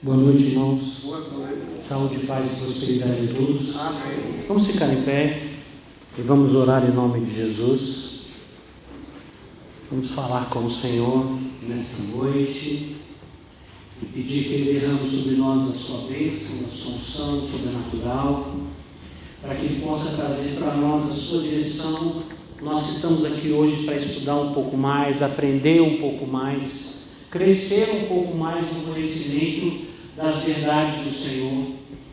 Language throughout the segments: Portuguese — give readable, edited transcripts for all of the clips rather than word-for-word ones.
Boa noite, irmãos. Boa noite. Saúde, paz e prosperidade a todos. Amém. Vamos ficar em pé e vamos orar em nome de Jesus. Vamos falar com o Senhor nesta noite e pedir que Ele derrame sobre nós a sua bênção, a sua unção sobrenatural, para que Ele possa trazer para nós a sua direção. Nós que estamos aqui hoje para estudar um pouco mais, aprender um pouco mais, crescer um pouco mais no conhecimento das verdades do Senhor.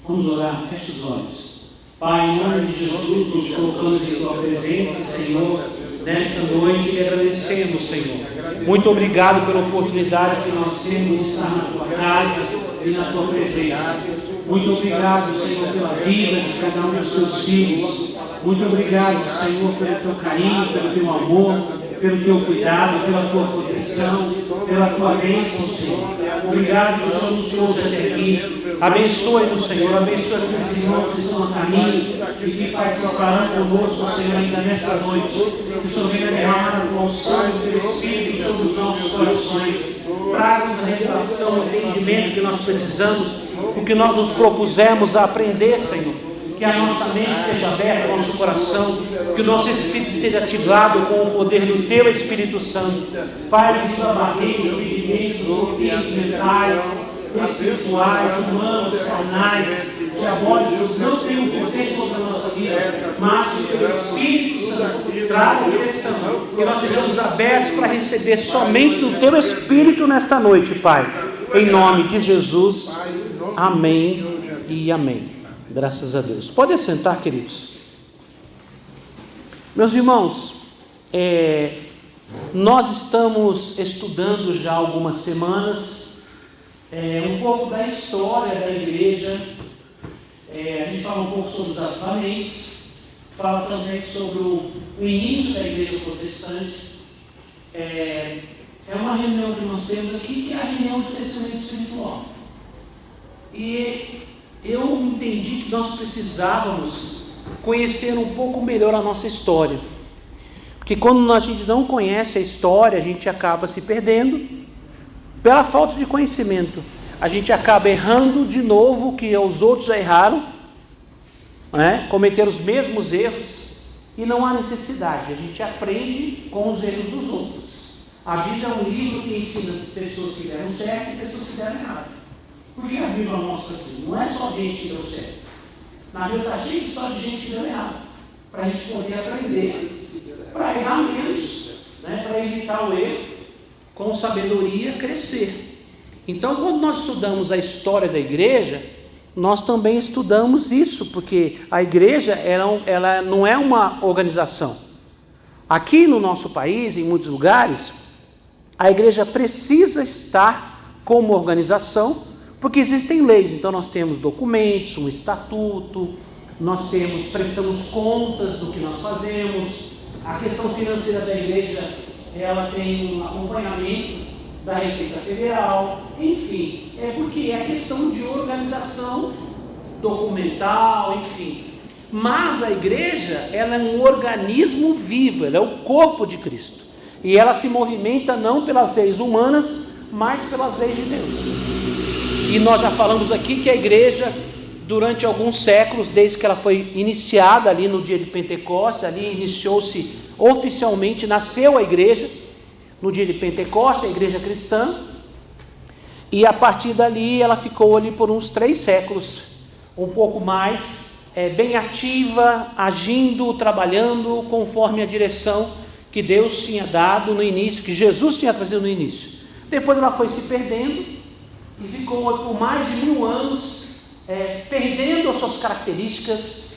Vamos orar, feche os olhos. Pai, em nome de Jesus, nos colocamos em Tua presença, Senhor, nesta noite e agradecemos, Senhor. Muito obrigado pela oportunidade que nós temos de estar na Tua casa e na Tua presença. Muito obrigado, Senhor, pela vida de cada um dos Teus filhos. Muito obrigado, Senhor, pelo Teu carinho, pelo Teu amor, pelo Teu cuidado, pela Tua proteção, pela Tua bênção, Senhor. Obrigado que o Senhor nos trouxe até aqui. Abençoe-nos, Senhor. Abençoe os irmãos que estão a caminho e que participarão conosco, Senhor, ainda nesta noite. Que o Senhor venha derramar a Tua unção do Teu Espírito sobre os nossos corações. Traga-nos a revelação, o entendimento que nós precisamos, o que nós nos propusemos a aprender, Senhor. Que a nossa mente seja aberta, o nosso coração, que o nosso espírito esteja ativado com o poder do Teu Espírito Santo. Pai, devido à barreira, impedimentos, bloqueios mentais, espirituais, humanos, carnais, diabólicos, não tem poder sobre a nossa vida, mas que o Teu Espírito Santo traga direção, que nós sejamos abertos para receber somente do Teu Espírito nesta noite, Pai. Em nome de Jesus, amém e amém. Graças a Deus. Pode assentar, queridos. Meus irmãos, nós estamos estudando já há algumas semanas um pouco da história da igreja. A gente fala um pouco sobre os avivamentos, fala também sobre o início da igreja protestante. É uma reunião que nós temos aqui, que é a reunião de crescimento espiritual. E eu entendi que nós precisávamos conhecer um pouco melhor a nossa história, porque quando a gente não conhece a história, a gente acaba se perdendo, pela falta de conhecimento, a gente acaba errando de novo o que os outros já erraram, né? Cometer os mesmos erros, e não há necessidade, a gente aprende com os erros dos outros. A Bíblia é um livro que ensina pessoas que deram certo e pessoas que deram errado. Por que a Bíblia mostra assim? Não é só gente que deu certo. Na Bíblia está cheio só de gente que deu errado. Para a gente poder aprender, para errar menos, né? Para evitar o erro, com sabedoria crescer. Então, quando nós estudamos a história da igreja, nós também estudamos isso, porque a igreja ela não é uma organização. Aqui no nosso país, em muitos lugares, a igreja precisa estar como organização, porque existem leis. Então nós temos documentos, um estatuto, nós prestamos contas do que nós fazemos. A questão financeira da igreja, ela tem um acompanhamento da Receita Federal, enfim, porque é questão de organização documental, enfim. Mas a igreja, ela é um organismo vivo, ela é o corpo de Cristo, e ela se movimenta não pelas leis humanas, mas pelas leis de Deus. E nós já falamos aqui que a igreja, durante alguns séculos, desde que ela foi iniciada ali no dia de Pentecostes, ali iniciou-se oficialmente, nasceu a igreja no dia de Pentecostes, a igreja cristã, e a partir dali ela ficou ali por uns 3 séculos, um pouco mais, bem ativa, agindo, trabalhando, conforme a direção que Deus tinha dado no início, que Jesus tinha trazido no início. Depois ela foi se perdendo, e ficou por mais de 1000 anos perdendo as suas características,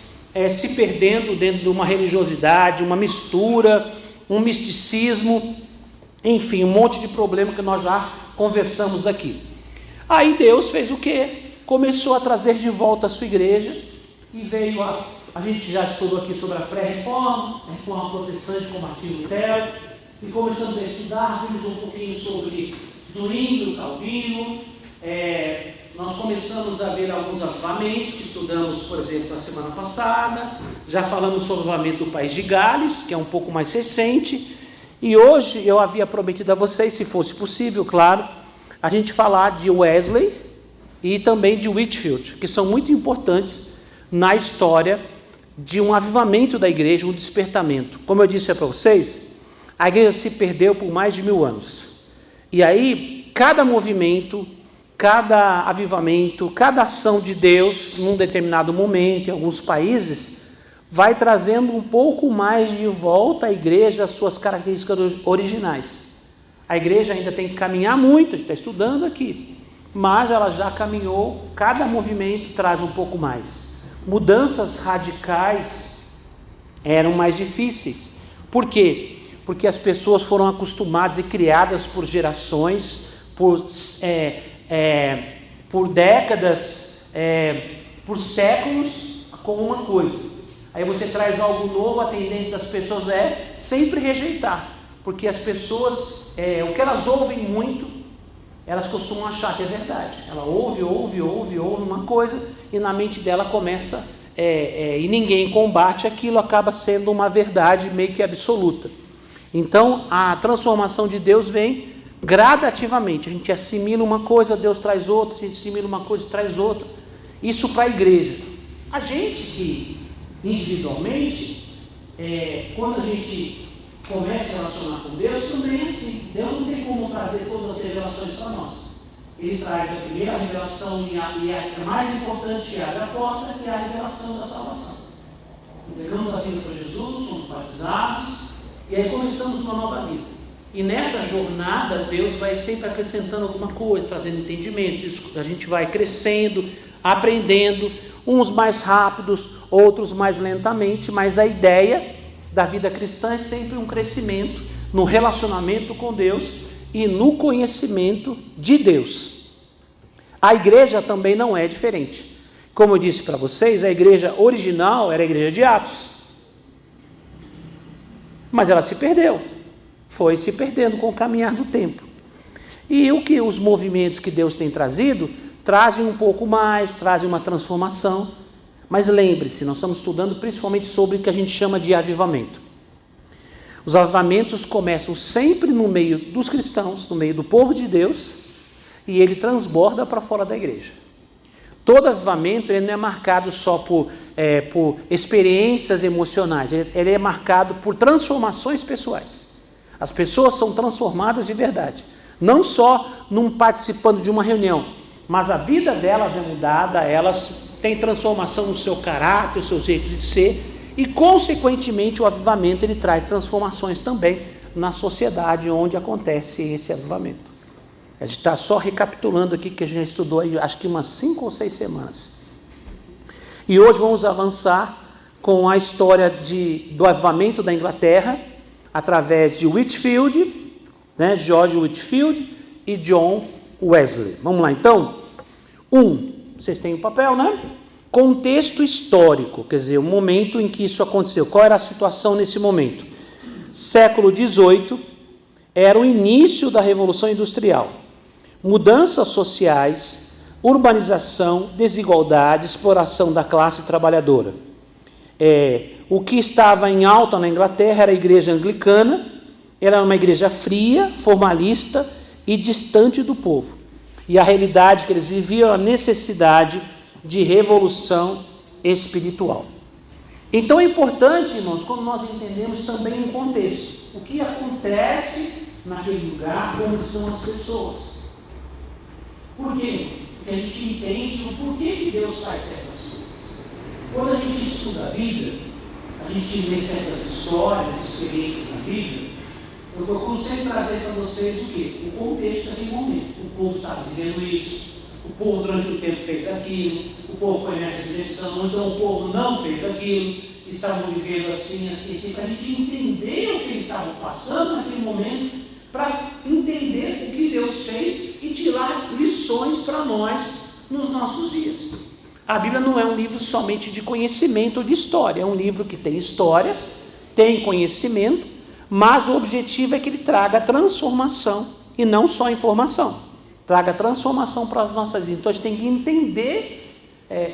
se perdendo dentro de uma religiosidade, uma mistura, um misticismo, enfim, um monte de problema que nós já conversamos aqui. Aí Deus fez o quê? Começou a trazer de volta a sua igreja, e veio a gente já estudou aqui sobre a pré-reforma, a reforma protestante com Martinho Lutero, e começamos a estudar, vimos um pouquinho sobre Zwinglio, Calvino. Nós começamos a ver alguns avivamentos que estudamos, por exemplo, na semana passada. Já falamos sobre o avivamento do país de Gales, que é um pouco mais recente. E hoje eu havia prometido a vocês, se fosse possível, claro, a gente falar de Wesley e também de Whitefield, que são muito importantes na história de um avivamento da igreja, um despertamento. Como eu disse para vocês, a igreja se perdeu por mais de 1000 anos. E aí, cada movimento, cada avivamento, cada ação de Deus, num determinado momento, em alguns países, vai trazendo um pouco mais de volta à igreja, as suas características originais. A igreja ainda tem que caminhar muito, a gente está estudando aqui, mas ela já caminhou, cada movimento traz um pouco mais. Mudanças radicais eram mais difíceis. Por quê? Porque as pessoas foram acostumadas e criadas por gerações, por décadas, por séculos, com uma coisa. Aí você traz algo novo, a tendência das pessoas é sempre rejeitar, porque as pessoas, o que elas ouvem muito, elas costumam achar que é verdade. Ela ouve uma coisa e na mente dela começa, e ninguém combate aquilo, acaba sendo uma verdade meio que absoluta. Então, a transformação de Deus vem gradativamente. A gente assimila uma coisa, Deus traz outra, a gente assimila uma coisa e traz outra. Isso para a igreja. A gente que, individualmente, quando a gente começa a relacionar com Deus, também é assim. Deus não tem como trazer todas as revelações para nós. Ele traz a primeira revelação e a mais importante abre a porta, que é a revelação da salvação. Entregamos a vida para Jesus, somos batizados, e aí começamos uma nova vida. E nessa jornada, Deus vai sempre acrescentando alguma coisa, trazendo entendimento. A gente vai crescendo, aprendendo, uns mais rápidos, outros mais lentamente, mas a ideia da vida cristã é sempre um crescimento no relacionamento com Deus e no conhecimento de Deus. A igreja também não é diferente. Como eu disse para vocês, a igreja original era a igreja de Atos. Mas ela se perdeu. Foi se perdendo com o caminhar do tempo. E o que os movimentos que Deus tem trazido, trazem um pouco mais, trazem uma transformação. Mas lembre-se, nós estamos estudando principalmente sobre o que a gente chama de avivamento. Os avivamentos começam sempre no meio dos cristãos, no meio do povo de Deus, e ele transborda para fora da igreja. Todo avivamento ele não é marcado só por experiências emocionais, ele é marcado por transformações pessoais. As pessoas são transformadas de verdade, não só participando de uma reunião, mas a vida delas é mudada, elas têm transformação no seu caráter, no seu jeito de ser, e consequentemente o avivamento ele traz transformações também na sociedade onde acontece esse avivamento. A gente está só recapitulando aqui que a gente já estudou aí, acho que umas 5 ou 6 semanas. E hoje vamos avançar com a história do avivamento da Inglaterra, através de Whitefield, George Whitefield e John Wesley. Vamos lá então? Vocês têm o papel, né? Contexto histórico, quer dizer, o momento em que isso aconteceu. Qual era a situação nesse momento? Século XVIII, era o início da Revolução Industrial. Mudanças sociais, urbanização, desigualdade, exploração da classe trabalhadora. O que estava em alta na Inglaterra era a igreja anglicana, era uma igreja fria, formalista e distante do povo. E a realidade que eles viviam era a necessidade de revolução espiritual. Então é importante, irmãos, quando nós entendemos também um contexto. O que acontece naquele lugar, como são as pessoas. Por quê? Porque a gente entende o porquê que Deus faz certas coisas. Quando a gente estuda a Bíblia, a gente lê certas histórias, experiências da Bíblia, eu procuro sempre trazer para vocês o quê? O contexto daquele momento. O povo estava vivendo isso, o povo durante um tempo fez aquilo, o povo foi nessa direção, então o povo não fez aquilo, estavam vivendo assim, para a gente entender o que eles estavam passando naquele momento, para entender o que Deus fez e tirar lições para nós nos nossos dias. A Bíblia não é um livro somente de conhecimento ou de história, é um livro que tem histórias, tem conhecimento, mas o objetivo é que ele traga transformação e não só informação, traga transformação para as nossas vidas. Então a gente tem que entender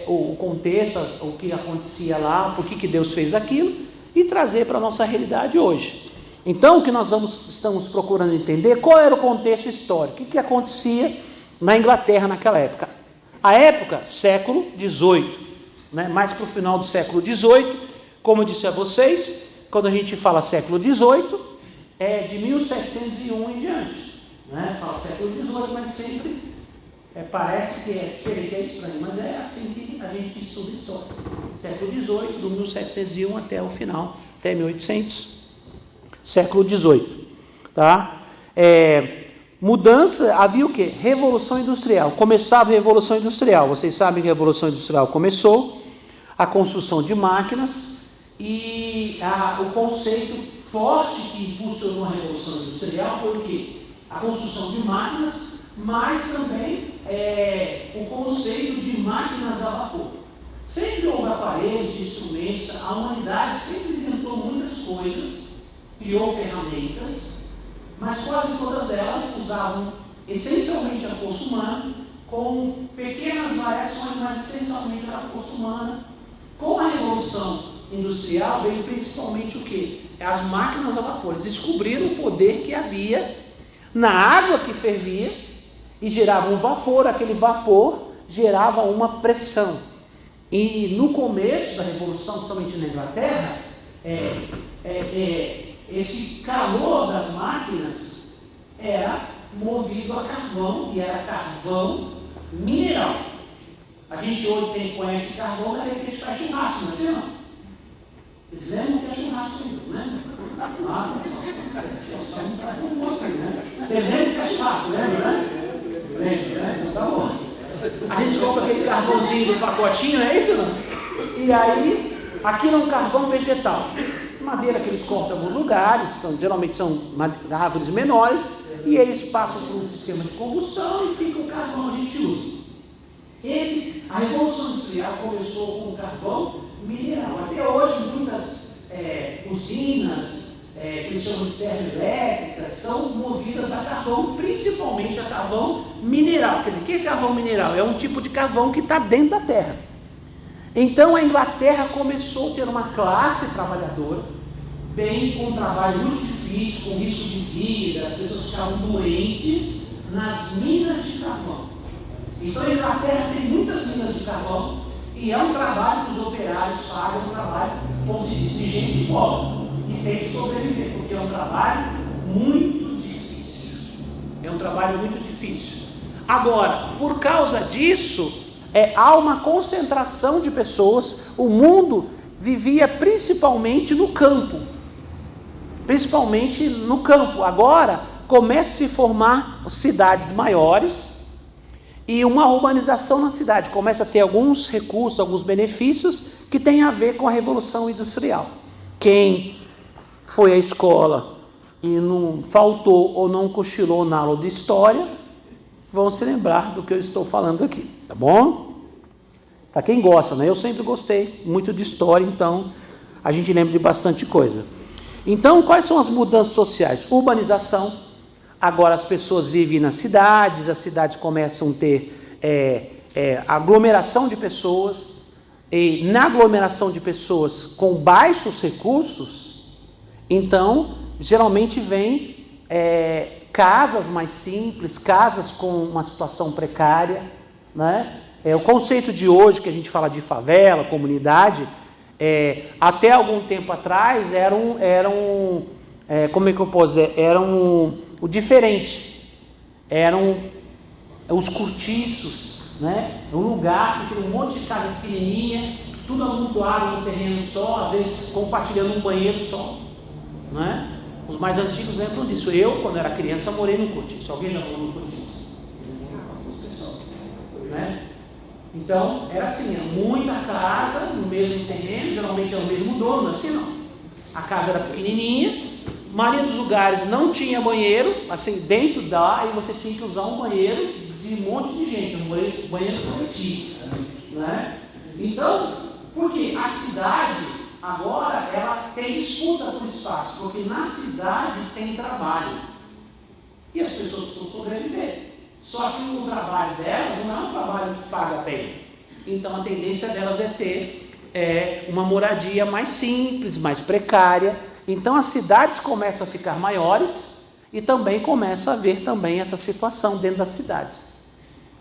o contexto, o que acontecia lá, por que Deus fez aquilo e trazer para a nossa realidade hoje. Então o que nós estamos procurando entender, qual era o contexto histórico, o que acontecia na Inglaterra naquela época. A época, século XVIII, né? Mais para o final do século XVIII, como eu disse a vocês, quando a gente fala século XVIII, é de 1701 em diante, né? Fala século XVIII, mas sempre parece que é diferente, é estranho, mas é assim que a gente estuda história. Século XVIII, do 1701 até o final, até 1800, século XVIII, tá? Mudança, havia o quê? Revolução Industrial. Começava a Revolução Industrial. Vocês sabem que a Revolução Industrial começou, a construção de máquinas e o conceito forte que impulsionou a Revolução Industrial foi o quê? A construção de máquinas, mas também o conceito de máquinas a vapor. Sempre houve aparelhos, instrumentos, a humanidade sempre inventou muitas coisas, criou ferramentas, mas quase todas elas usavam essencialmente a força humana, com pequenas variações, mas essencialmente a força humana. Com a Revolução Industrial veio principalmente o quê? As máquinas a vapor. Eles descobriram o poder que havia na água que fervia e gerava um vapor. Aquele vapor gerava uma pressão. E no começo da Revolução, principalmente na Inglaterra, esse calor das máquinas era movido a carvão, e era carvão mineral. A gente hoje conhece carvão da que faz churrasco, não é assim não? Vocês lembram que é churrasco ainda, né? Só não está com moça aí, né? Vocês lembram que é churrasco, lembra, né? Lembra, né? Tá bom. A gente compra aquele carvãozinho do pacotinho, é isso não? E aí, aquilo é um carvão vegetal. Madeira que eles cortam em alguns lugares, geralmente são árvores menores, e eles passam por um sistema de combustão e fica o carvão que a gente usa. A Revolução Industrial começou com o carvão mineral. Até hoje, muitas usinas, que eles chamam de termoelétricas, são movidas a carvão, principalmente a carvão mineral. Quer dizer, o que é carvão mineral? É um tipo de carvão que está dentro da terra. Então a Inglaterra começou a ter uma classe trabalhadora, com um trabalho muito difícil, com risco de vida, as pessoas ficavam doentes nas minas de carvão. Então a Inglaterra tem muitas minas de carvão e é um trabalho que os operários fazem, um trabalho, como se diz, de gente pobre, que tem que sobreviver, porque é um trabalho muito difícil. É um trabalho muito difícil. Agora, por causa disso, há uma concentração de pessoas. O mundo vivia principalmente no campo. Agora começa a se formar cidades maiores e uma urbanização na cidade. Começa a ter alguns recursos, alguns benefícios que tem a ver com a Revolução Industrial. Quem foi à escola e não faltou ou não cochilou na aula de história, vão se lembrar do que eu estou falando aqui, tá bom? Para quem gosta, né? Eu sempre gostei muito de história, então a gente lembra de bastante coisa. Então, quais são as mudanças sociais? Urbanização. Agora as pessoas vivem nas cidades, as cidades começam a ter aglomeração de pessoas, e na aglomeração de pessoas com baixos recursos, então, geralmente vem casas mais simples, casas com uma situação precária, né? O conceito de hoje, que a gente fala de favela, comunidade, até algum tempo atrás eram como é que eu posso dizer? O diferente. Eram os cortiços, né? Um lugar que tem um monte de casa pequenininha, tudo amontoado num terreno só, às vezes compartilhando um banheiro só, né? Os mais antigos lembram disso. Eu, quando era criança, morei num cortiço. Alguém já morou num cortiço? Né? Então, era assim, muita casa no mesmo terreno, geralmente era o mesmo dono, assim não. A casa era pequenininha, a maioria dos lugares não tinha banheiro, assim, dentro e você tinha que usar um banheiro de um monte de gente, um banheiro coletivo, né? Então, porque a cidade, agora, ela tem disputa por espaço, porque na cidade tem trabalho, e as pessoas precisam sobreviver. Só que o trabalho delas não é um trabalho que paga bem. Então a tendência delas é ter uma moradia mais simples, mais precária. Então as cidades começam a ficar maiores e também começa a haver também essa situação dentro das cidades.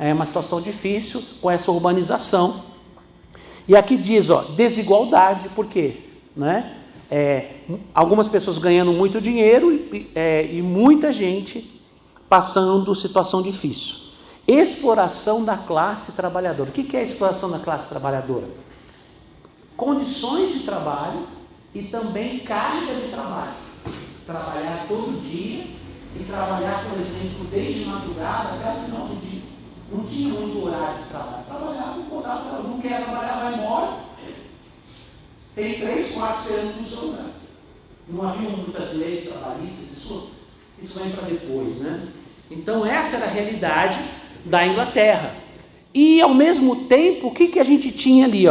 É uma situação difícil com essa urbanização. E aqui diz, desigualdade, por quê? Né? Algumas pessoas ganhando muito dinheiro e muita gente passando situação difícil. Exploração da classe trabalhadora. O que é a exploração da classe trabalhadora? Condições de trabalho e também carga de trabalho. Trabalhar todo dia e trabalhar, por exemplo, desde madrugada até o final do dia. Não tinha muito horário de trabalho. Trabalhava, voltava, não quer trabalhar, vai embora. Tem 3, 4 esperando no seu lugar. Não havia muitas leis trabalhistas, isso vem para depois, né? Então essa era a realidade da Inglaterra. E ao mesmo tempo, o que a gente tinha ali?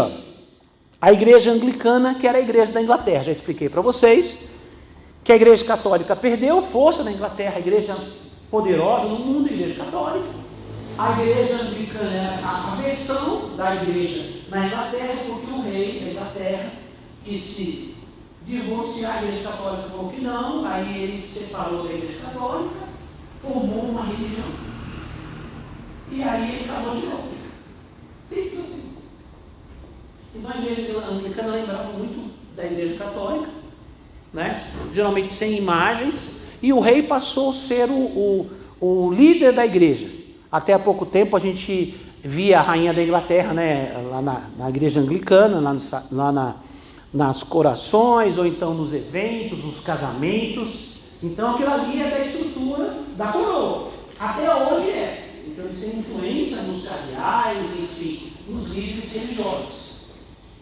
A igreja anglicana, que era a igreja da Inglaterra. Já expliquei para vocês que a igreja católica perdeu força na Inglaterra, a igreja poderosa no mundo, a igreja católica. A igreja anglicana era a versão da igreja na Inglaterra, porque o rei da Inglaterra quis se divorciar, a igreja católica falou que não, aí ele se separou da igreja católica, formou uma religião. E aí ele casou de novo. Simples assim. Então a igreja anglicana lembrava muito da igreja católica, né? Geralmente sem imagens, e o rei passou a ser o líder da igreja. Até há pouco tempo a gente via a rainha da Inglaterra, né, lá na igreja anglicana, nas corações, ou então nos eventos, nos casamentos. Então aquilo ali é da estrutura da coroa. Até hoje é. Então eles têm influência nos cardeais, enfim, nos líderes religiosos.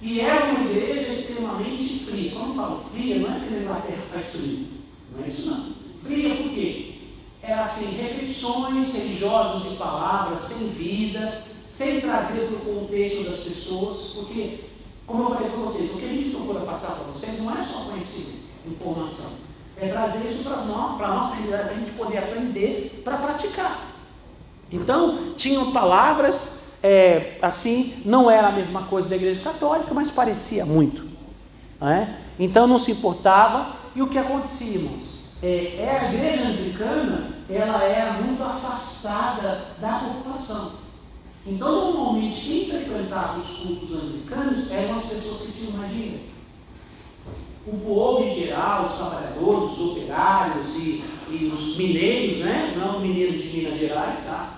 E é uma igreja extremamente fria. Quando eu falo fria, não é que na Inglaterra faz frio. Não é isso não. Fria por quê? Era assim, repetições religiosas de palavras, sem vida, sem trazer para o contexto das pessoas, porque, como eu falei para vocês, o que a gente procura passar para vocês não é só conhecimento, informação, é trazer isso para a nossa realidade, para a gente poder aprender, para praticar. Então, tinham palavras, assim, não era a mesma coisa da igreja católica, mas parecia muito. Né? Então, não se importava, e o que acontecia, irmãos? A igreja anglicana, ela era muito afastada da população. Então, normalmente, quem frequentava os cultos anglicanos eram as pessoas que tinham mais dinheiro. O povo em geral, os trabalhadores, os operários e os mineiros, né? Não mineiros de Minas Gerais, tá?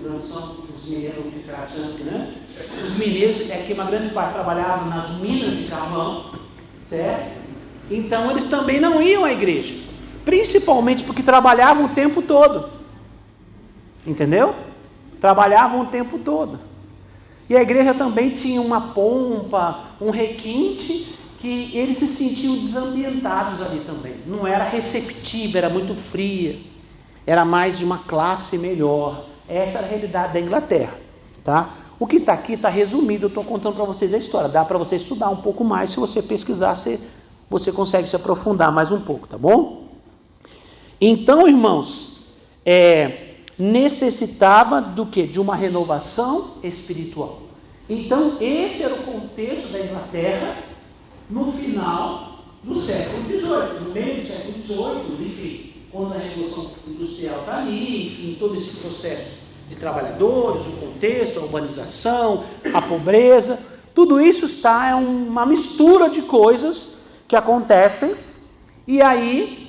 Não são os mineiros que ficaram achando, né? Os mineiros, que uma grande parte trabalhavam nas minas de carvão, certo? Então, eles também não iam à igreja. Principalmente porque trabalhavam o tempo todo. Entendeu? Trabalhavam o tempo todo. E a igreja também tinha uma pompa, um requinte, que eles se sentiam desambientados ali também. Não era receptiva, era muito fria. Era mais de uma classe melhor. Essa era a realidade da Inglaterra. Tá? O que está aqui está resumido, eu estou contando para vocês a história. Dá para você estudar um pouco mais, se você pesquisar, você consegue se aprofundar mais um pouco, tá bom? Então, irmãos, necessitava do quê? De uma renovação espiritual. Então, esse era o contexto da Inglaterra no final do século XVIII, no meio do século XVIII, enfim, quando a Revolução Industrial está ali, enfim, todo esse processo de trabalhadores, o contexto, a urbanização, a pobreza, tudo isso é uma mistura de coisas que acontecem, e aí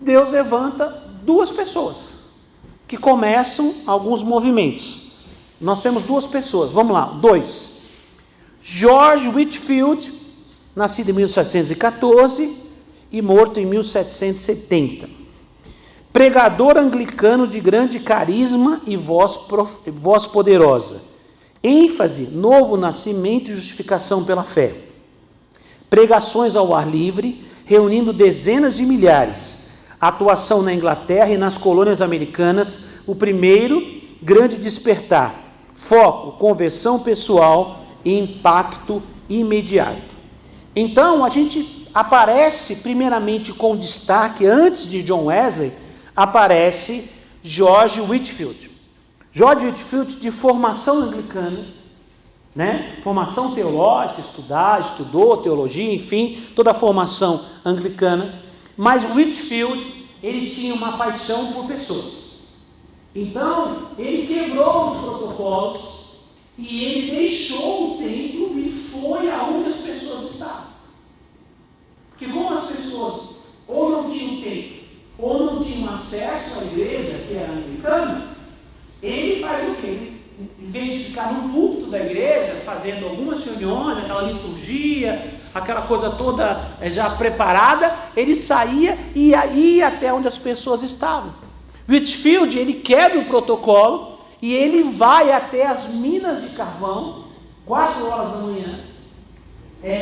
Deus levanta 2 pessoas que começam alguns movimentos. Nós temos 2 pessoas, vamos lá, 2. George Whitefield, nascido em 1714 e morto em 1770. Pregador anglicano de grande carisma e voz poderosa. ênfase, novo nascimento e justificação pela fé. Pregações ao ar livre, reunindo dezenas de milhares. Atuação na Inglaterra e nas colônias americanas, o primeiro grande despertar. Foco, conversão pessoal e impacto imediato. Então, a gente aparece primeiramente com destaque, antes de John Wesley, aparece George Whitefield. George Whitefield, de formação anglicana, né? Formação teológica, estudou teologia, enfim, toda a formação anglicana, mas Whitefield, ele tinha uma paixão por pessoas. Então, ele quebrou os protocolos e ele deixou o templo e foi aonde as pessoas estavam. Porque como as pessoas ou não tinham templo, ou não tinham acesso à igreja, que era anglicana, ele faz o quê? Em vez de ficar no púlpito da igreja, fazendo algumas reuniões, aquela liturgia, aquela coisa toda já preparada, ele saía e ia até onde as pessoas estavam. Whitefield, ele quebra o protocolo e ele vai até as minas de carvão, 4 horas da manhã,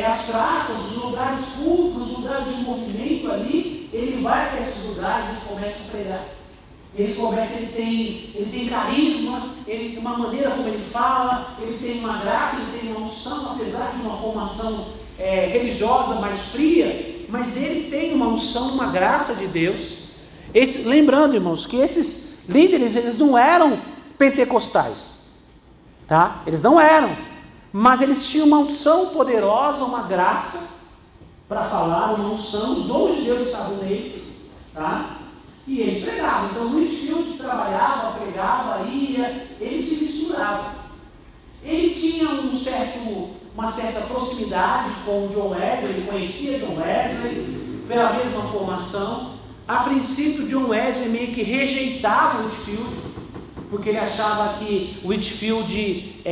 as praças, os lugares públicos, os lugares de movimento ali, ele vai até esses lugares e começa a pregar. Ele tem carisma, ele tem uma maneira como ele fala, ele tem uma graça, ele tem uma unção, apesar de uma formação religiosa mais fria, mas ele tem uma unção, uma graça de Deus. Lembrando, irmãos, que esses líderes, eles não eram pentecostais, tá? Eles não eram, mas eles tinham uma unção poderosa, uma graça para falar, uma unção, os dons de Deus estavam neles, tá? E eles pregavam. Então, o Whitefield trabalhava, pregava, ia, ele se misturava. Ele tinha uma certa proximidade com o John Wesley, ele conhecia John Wesley, pela mesma formação. A princípio, John Wesley meio que rejeitava o Whitefield, porque ele achava que o Whitefield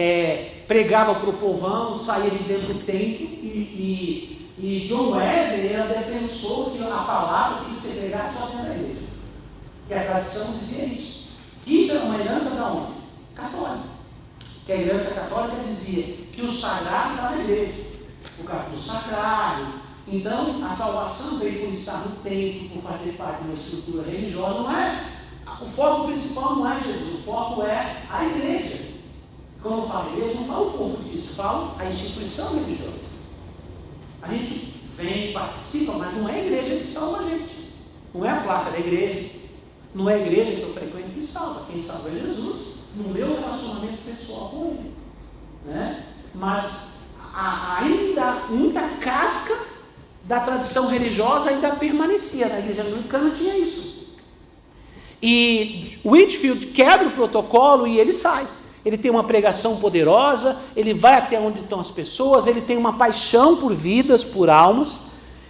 pregava para o povão, saía de dentro do templo, e John Wesley era defensor que a palavra tinha que ser pregada só dentro da igreja. Que a tradição dizia isso. Isso era uma herança da onde? Católica. Que a herança católica dizia que o sagrado está na igreja, o sacrário. Então, a salvação veio por estar no templo, por fazer parte de uma estrutura religiosa. Não é, o foco principal não é Jesus, o foco é a igreja. Quando eu falo igreja, não falo o corpo disso, falo a instituição religiosa. A gente vem, participa, mas não é a igreja que salva a gente. Não é a placa da igreja. Não é a igreja que eu frequento que salva. Quem salva é Jesus, no meu relacionamento pessoal com Ele, né? Mas ainda muita casca da tradição religiosa ainda permanecia. Na igreja anglicana tinha isso. E Whitefield quebra o protocolo e ele sai. Ele tem uma pregação poderosa, ele vai até onde estão as pessoas, ele tem uma paixão por vidas, por almas,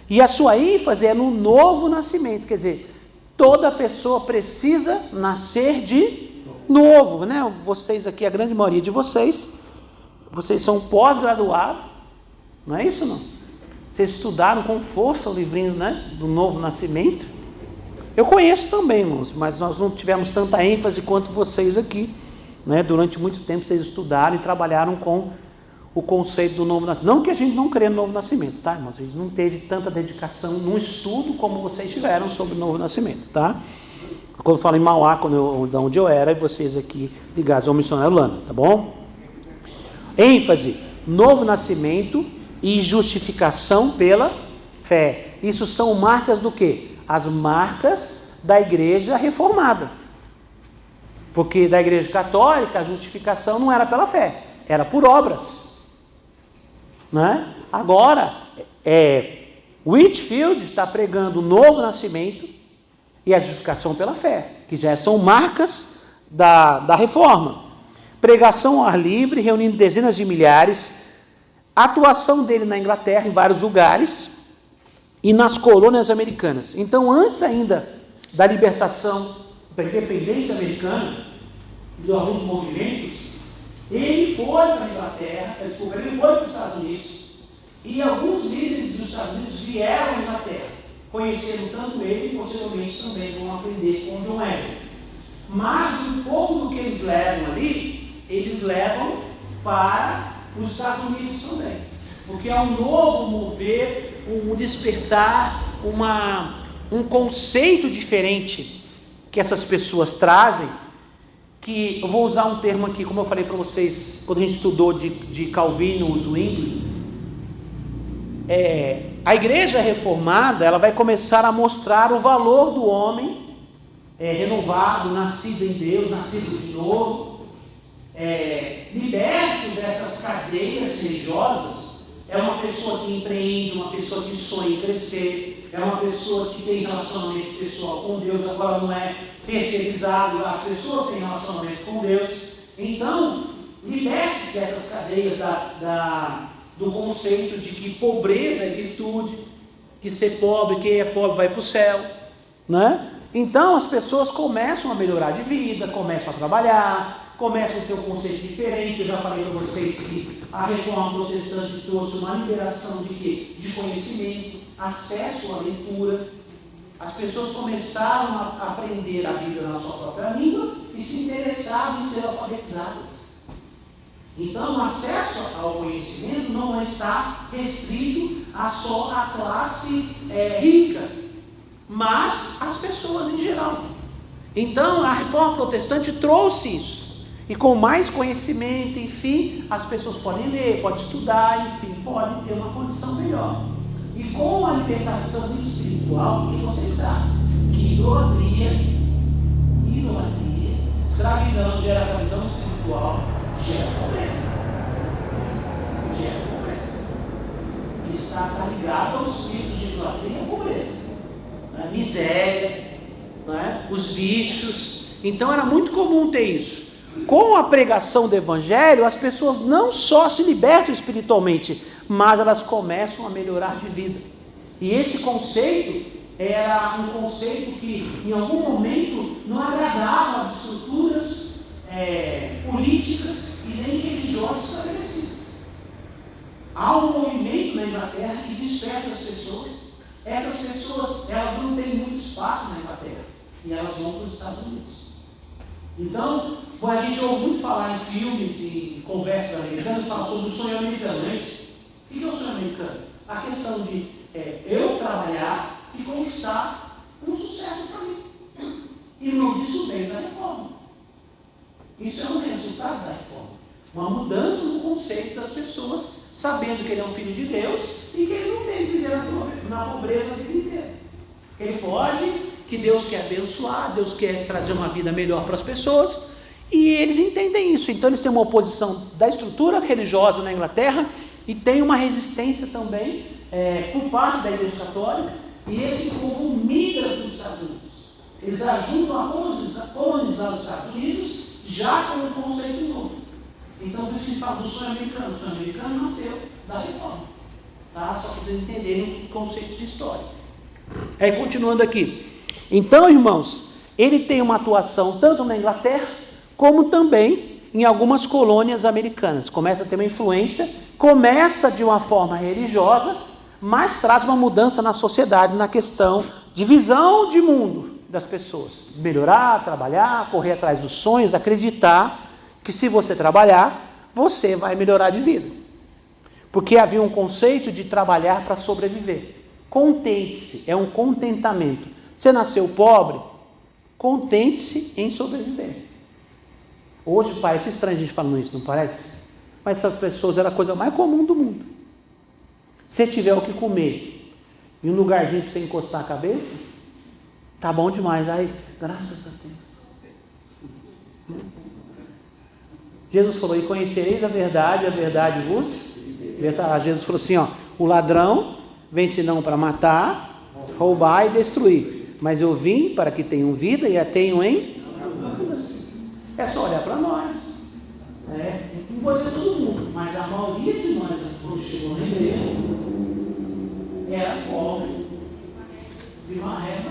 e a sua ênfase é no novo nascimento, quer dizer, toda pessoa precisa nascer de novo, né? Vocês aqui, a grande maioria de vocês são pós-graduados, não é isso não? Vocês estudaram com força o livrinho, né, do novo nascimento. Eu conheço também, irmãos, mas nós não tivemos tanta ênfase quanto vocês aqui, né? Durante muito tempo vocês estudaram e trabalharam com o conceito do novo nascimento. Não que a gente não crê no novo nascimento, tá, irmãos? A gente não teve tanta dedicação no estudo como vocês tiveram sobre o novo nascimento, tá? Quando eu falo em Mauá, de onde eu era, e vocês aqui ligados ao missionário Lana, tá bom? ênfase, novo nascimento e justificação pela fé. Isso são marcas do quê? As marcas da igreja reformada. Porque da igreja católica a justificação não era pela fé, era por obras. Né? Agora, Whitefield está pregando o novo nascimento e a justificação pela fé, que já são marcas da reforma. Pregação ao ar livre, reunindo dezenas de milhares, atuação dele na Inglaterra, em vários lugares, e nas colônias americanas. Então, antes ainda da libertação, da independência americana, de alguns movimentos, ele foi para a Inglaterra, ele foi para os Estados Unidos, e alguns líderes dos Estados Unidos vieram à Inglaterra, conheceram tanto ele e possivelmente também vão aprender com John Wesley. Mas um pouco do que eles levam ali, eles levam para os Estados Unidos também, porque é um novo mover, um despertar, um conceito diferente que essas pessoas trazem, que eu vou usar um termo aqui, como eu falei para vocês, quando a gente estudou de Calvino, Zwingli. A igreja reformada, ela vai começar a mostrar o valor do homem renovado, nascido em Deus, nascido de novo, liberto dessas cadeias religiosas é uma pessoa que empreende, uma pessoa que sonha em crescer, é uma pessoa que tem relacionamento pessoal com Deus, agora não é terceirizado, as pessoas têm relacionamento com Deus. Então, liberte-se dessas cadeias do conceito de que pobreza é virtude, que ser pobre, quem é pobre vai para o céu, né? Então as pessoas começam a melhorar de vida, começam a trabalhar, começam a ter um conceito diferente. Eu já falei para vocês que a reforma protestante trouxe uma liberação de conhecimento, acesso à leitura. As pessoas começaram a aprender a Bíblia na sua própria língua e se interessaram em ser alfabetizadas. Então, o acesso ao conhecimento não está restrito só à classe rica, mas às pessoas em geral. Então, a reforma protestante trouxe isso. E com mais conhecimento, enfim, as pessoas podem ler, podem estudar, enfim, podem ter uma condição melhor. E com a libertação espiritual, que vocês sabem que idolatria, escravidão gera escravidão espiritual, gera pobreza. Ele está ligado aos filhos de idolatria e à pobreza, né? Miséria, né? Os vícios. Então era muito comum ter isso. Com a pregação do Evangelho, as pessoas não só se libertam espiritualmente, mas elas começam a melhorar de vida. E esse conceito era um conceito que em algum momento não agradava as estruturas políticas e nem religiosas estabelecidas. Há um movimento na Inglaterra que desperta as pessoas. Essas pessoas, elas não têm muito espaço na Inglaterra e elas vão para os Estados Unidos. Então, a gente ouve muito falar em filmes e conversas americanas, fala sobre o sonho americano, não é isso? O que é o sonho americano? A questão de eu trabalhar e conquistar um sucesso para mim. Irmãos, isso veio da reforma. Isso é um resultado da reforma. Uma mudança no conceito das pessoas, sabendo que ele é um filho de Deus e que ele não tem que viver na pobreza a vida inteira. Ele pode, que Deus quer abençoar, Deus quer trazer uma vida melhor para as pessoas, e eles entendem isso. Então eles têm uma oposição da estrutura religiosa na Inglaterra e tem uma resistência também por parte da Igreja Católica, e esse povo migra para os Estados Unidos. Eles ajudam a colonizar os Estados Unidos já com um conceito novo. Então por isso que a gente fala do sonho americano. O sonho americano nasceu da reforma, tá? Só para vocês entenderem os conceitos de história. Aí continuando aqui, então irmãos, ele tem uma atuação tanto na Inglaterra como também em algumas colônias americanas. Começa a ter uma influência, começa de uma forma religiosa, mas traz uma mudança na sociedade, na questão de visão de mundo das pessoas. Melhorar, trabalhar, correr atrás dos sonhos, acreditar que se você trabalhar, você vai melhorar de vida. Porque havia um conceito de trabalhar para sobreviver. Contente-se, é um contentamento. Você nasceu pobre, contente-se em sobreviver. Hoje parece estranho a gente falando isso, não parece? Mas essas pessoas eram a coisa mais comum do mundo. Se tiver o que comer e um lugarzinho para você encostar a cabeça, tá bom demais. Ai, graças a Deus. Jesus falou, e conhecereis a verdade vos libertará. Jesus falou assim, o ladrão vem senão para matar, roubar e destruir, mas eu vim para que tenham vida e a tenham em abundância. É só olhar para nós, não pode ser todo mundo, mas a maioria de nós, quando chegou na igreja, era pobre, de maré.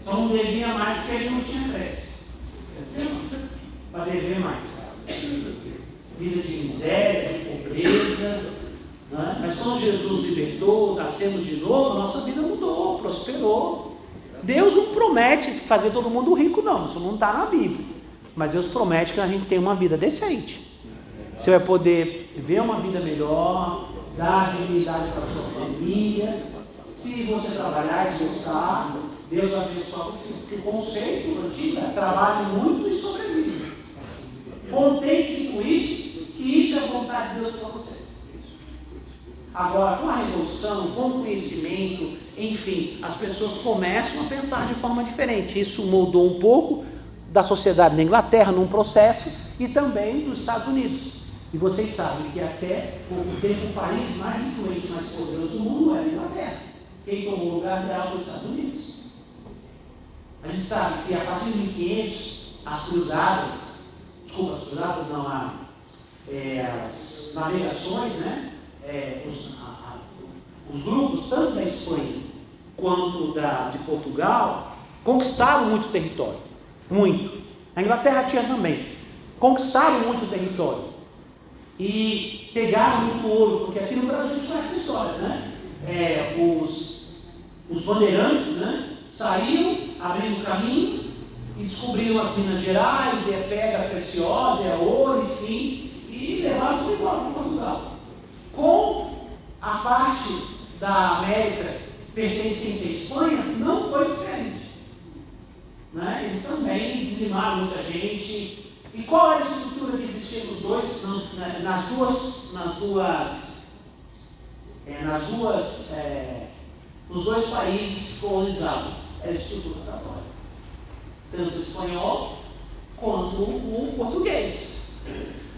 Só não devia mais porque a gente não tinha crédito, para dever mais. Vida de miséria, de pobreza, né? Mas quando Jesus libertou, nascemos de novo, nossa vida mudou, prosperou. Deus não promete fazer todo mundo rico, não, isso não está na Bíblia, mas Deus promete que a gente tem uma vida decente. Você vai poder ver uma vida melhor, dar dignidade para a sua família. Se você trabalhar e esforçar, Deus vai abençoar você. Porque o conceito antigo é trabalhe muito e sobrevive. Contente-se com isso, que isso é a vontade de Deus para você. Agora, com a revolução, com o conhecimento, enfim, as pessoas começam a pensar de forma diferente. Isso moldou um pouco da sociedade na Inglaterra, num processo, e também dos Estados Unidos. E vocês sabem que até pouco tempo o país mais influente, mais poderoso do mundo era a Inglaterra. Quem tomou o lugar dela foi os Estados Unidos. A gente sabe que a partir de 1500, as navegações, né? Os grupos, tanto da Espanha quanto de Portugal, conquistaram muito território. Muito. A Inglaterra tinha também. Conquistaram muito território. E pegaram muito ouro, porque aqui no Brasil a gente faz essa história, né? Os bandeirantes, né? Saíram, abrindo caminho e descobriram as Minas Gerais, é pedra preciosa, é ouro, enfim, e levaram tudo embora para Portugal. Com a parte da América pertencente à Espanha, não foi diferente. Né? Eles também dizimaram muita gente. E qual era a estrutura que existia nos dois, nos dois países colonizados? Era a estrutura católica. Tanto o espanhol quanto o português.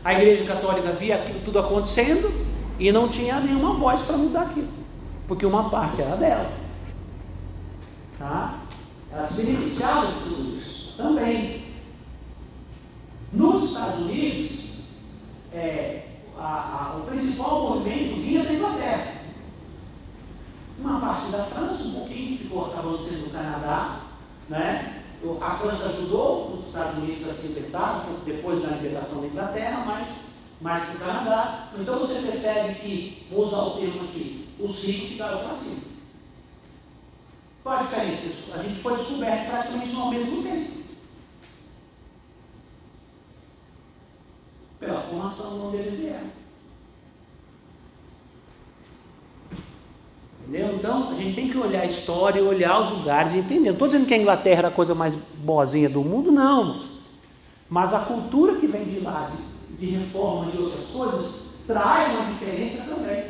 A Igreja Católica via aquilo tudo acontecendo e não tinha nenhuma voz para mudar aquilo, porque uma parte era dela. Tá? Ela se beneficiava de tudo isso também. Nos Estados Unidos, o principal movimento vinha da Inglaterra. Uma parte da França, um pouquinho, ficou acabando sendo o Canadá, né? A França ajudou os Estados Unidos a se libertar, depois da libertação da Inglaterra, mas mais que o Canadá. Então você percebe que, vou usar o termo aqui, os ricos ficaram para cima. Qual a diferença? A gente foi descoberto praticamente ao mesmo tempo. Pela formação onde eles vieram. Entendeu? Então, a gente tem que olhar a história, olhar os lugares e entender. Não estou dizendo que a Inglaterra era a coisa mais boazinha do mundo, não, moço. Mas a cultura que vem de lá, de reforma e outras coisas, traz uma diferença também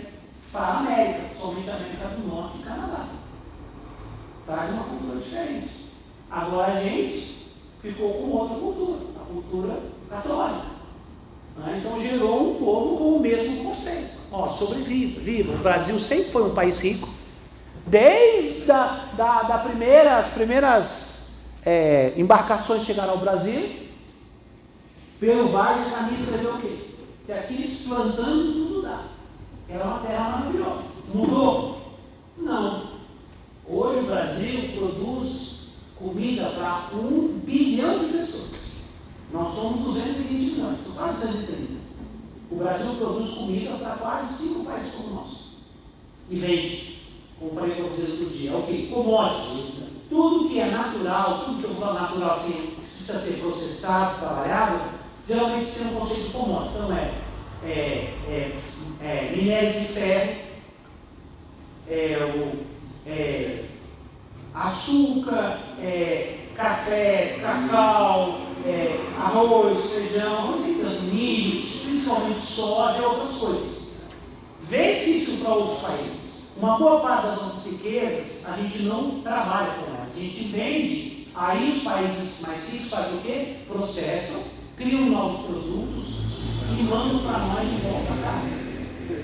para a América, somente a América do Norte e Canadá. Traz uma cultura diferente. Agora a gente ficou com outra cultura, a cultura católica. Então gerou um povo com o mesmo conceito. Sobreviva. O Brasil sempre foi um país rico. Desde as primeiras embarcações chegaram ao Brasil, pelo Vale de Caminho escreveu o quê? Que aqui plantando tudo dá. Era uma terra maravilhosa. Mudou? Não. Hoje o Brasil produz comida para 1 bilhão de pessoas. Nós somos 220 milhões, são quase 230. O Brasil produz comida para quase 5 países como o nosso. E vende, como falei para vocês outro dia, é o quê? Commodities. Tudo que é natural, tudo que eu falo natural assim, precisa ser processado, trabalhado, geralmente tem um conceito de commodity. Então minério de ferro, açúcar, café, cacau, arroz, feijão, milho, principalmente soja, outras coisas. Vende-se isso para outros países. Uma boa parte das nossas riquezas, a gente não trabalha com elas. A gente vende, aí os países mais ricos fazem o quê? Processam, criam novos produtos e mandam para nós de volta para cá.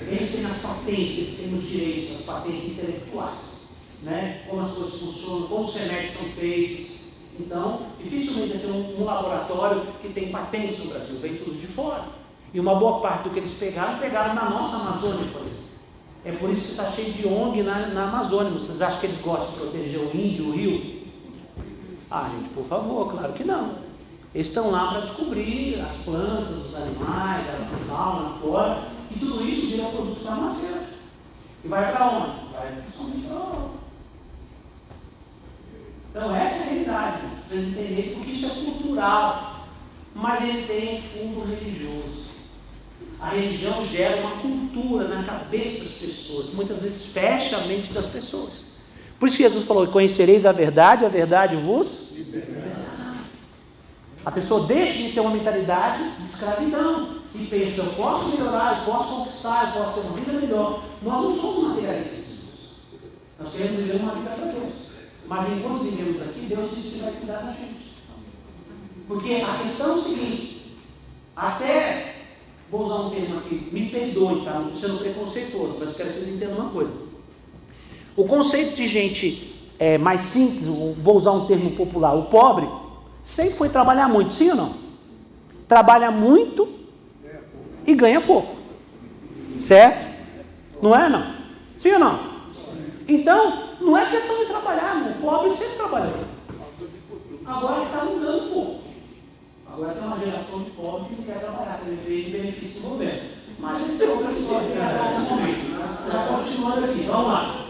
Eles têm as patentes, eles têm os direitos, as patentes intelectuais. Né? Como as coisas funcionam, como os remédios são feitos. Então, dificilmente tem um laboratório que tem patentes no Brasil, vem tudo de fora. E uma boa parte do que eles pegaram na nossa Amazônia, por exemplo. É por isso que está cheio de ONG na Amazônia. Vocês acham que eles gostam de proteger o índio, o rio? Gente, por favor, claro que não. Eles estão lá para descobrir as plantas, os animais, a fauna, a flora, e tudo isso vira produto farmacêutico. E vai para onde? Vai principalmente para a Europa. Então essa é a realidade, para vocês entenderem, porque isso é cultural, mas ele tem um fundo religioso. A religião gera uma cultura na cabeça das pessoas, muitas vezes fecha a mente das pessoas. Por isso que Jesus falou: conhecereis a verdade vos libertará. A pessoa deixa de ter uma mentalidade de escravidão e pensa: eu posso melhorar, eu posso conquistar, eu posso ter uma vida melhor. Nós não somos materialistas, nós queremos viver uma vida para Deus. Mas enquanto vivemos aqui, Deus disse que vai cuidar da gente. Porque a questão é o seguinte, até, vou usar um termo aqui, me perdoe, tá? Não estou sendo preconceituoso, mas quero que vocês entendam uma coisa. O conceito de gente mais simples, vou usar um termo popular, o pobre, sempre foi trabalhar muito, sim ou não? Trabalha muito e ganha pouco. Certo? Não é, não? Sim ou não? Então, não é questão de trabalhar, o pobre sempre trabalhou. Agora está mudando um pouco. Agora tem uma geração de pobre que não quer trabalhar, que ele veio de benefício do governo. Mas isso é outra história que vai dar um momento. Está continuando aqui, vamos lá.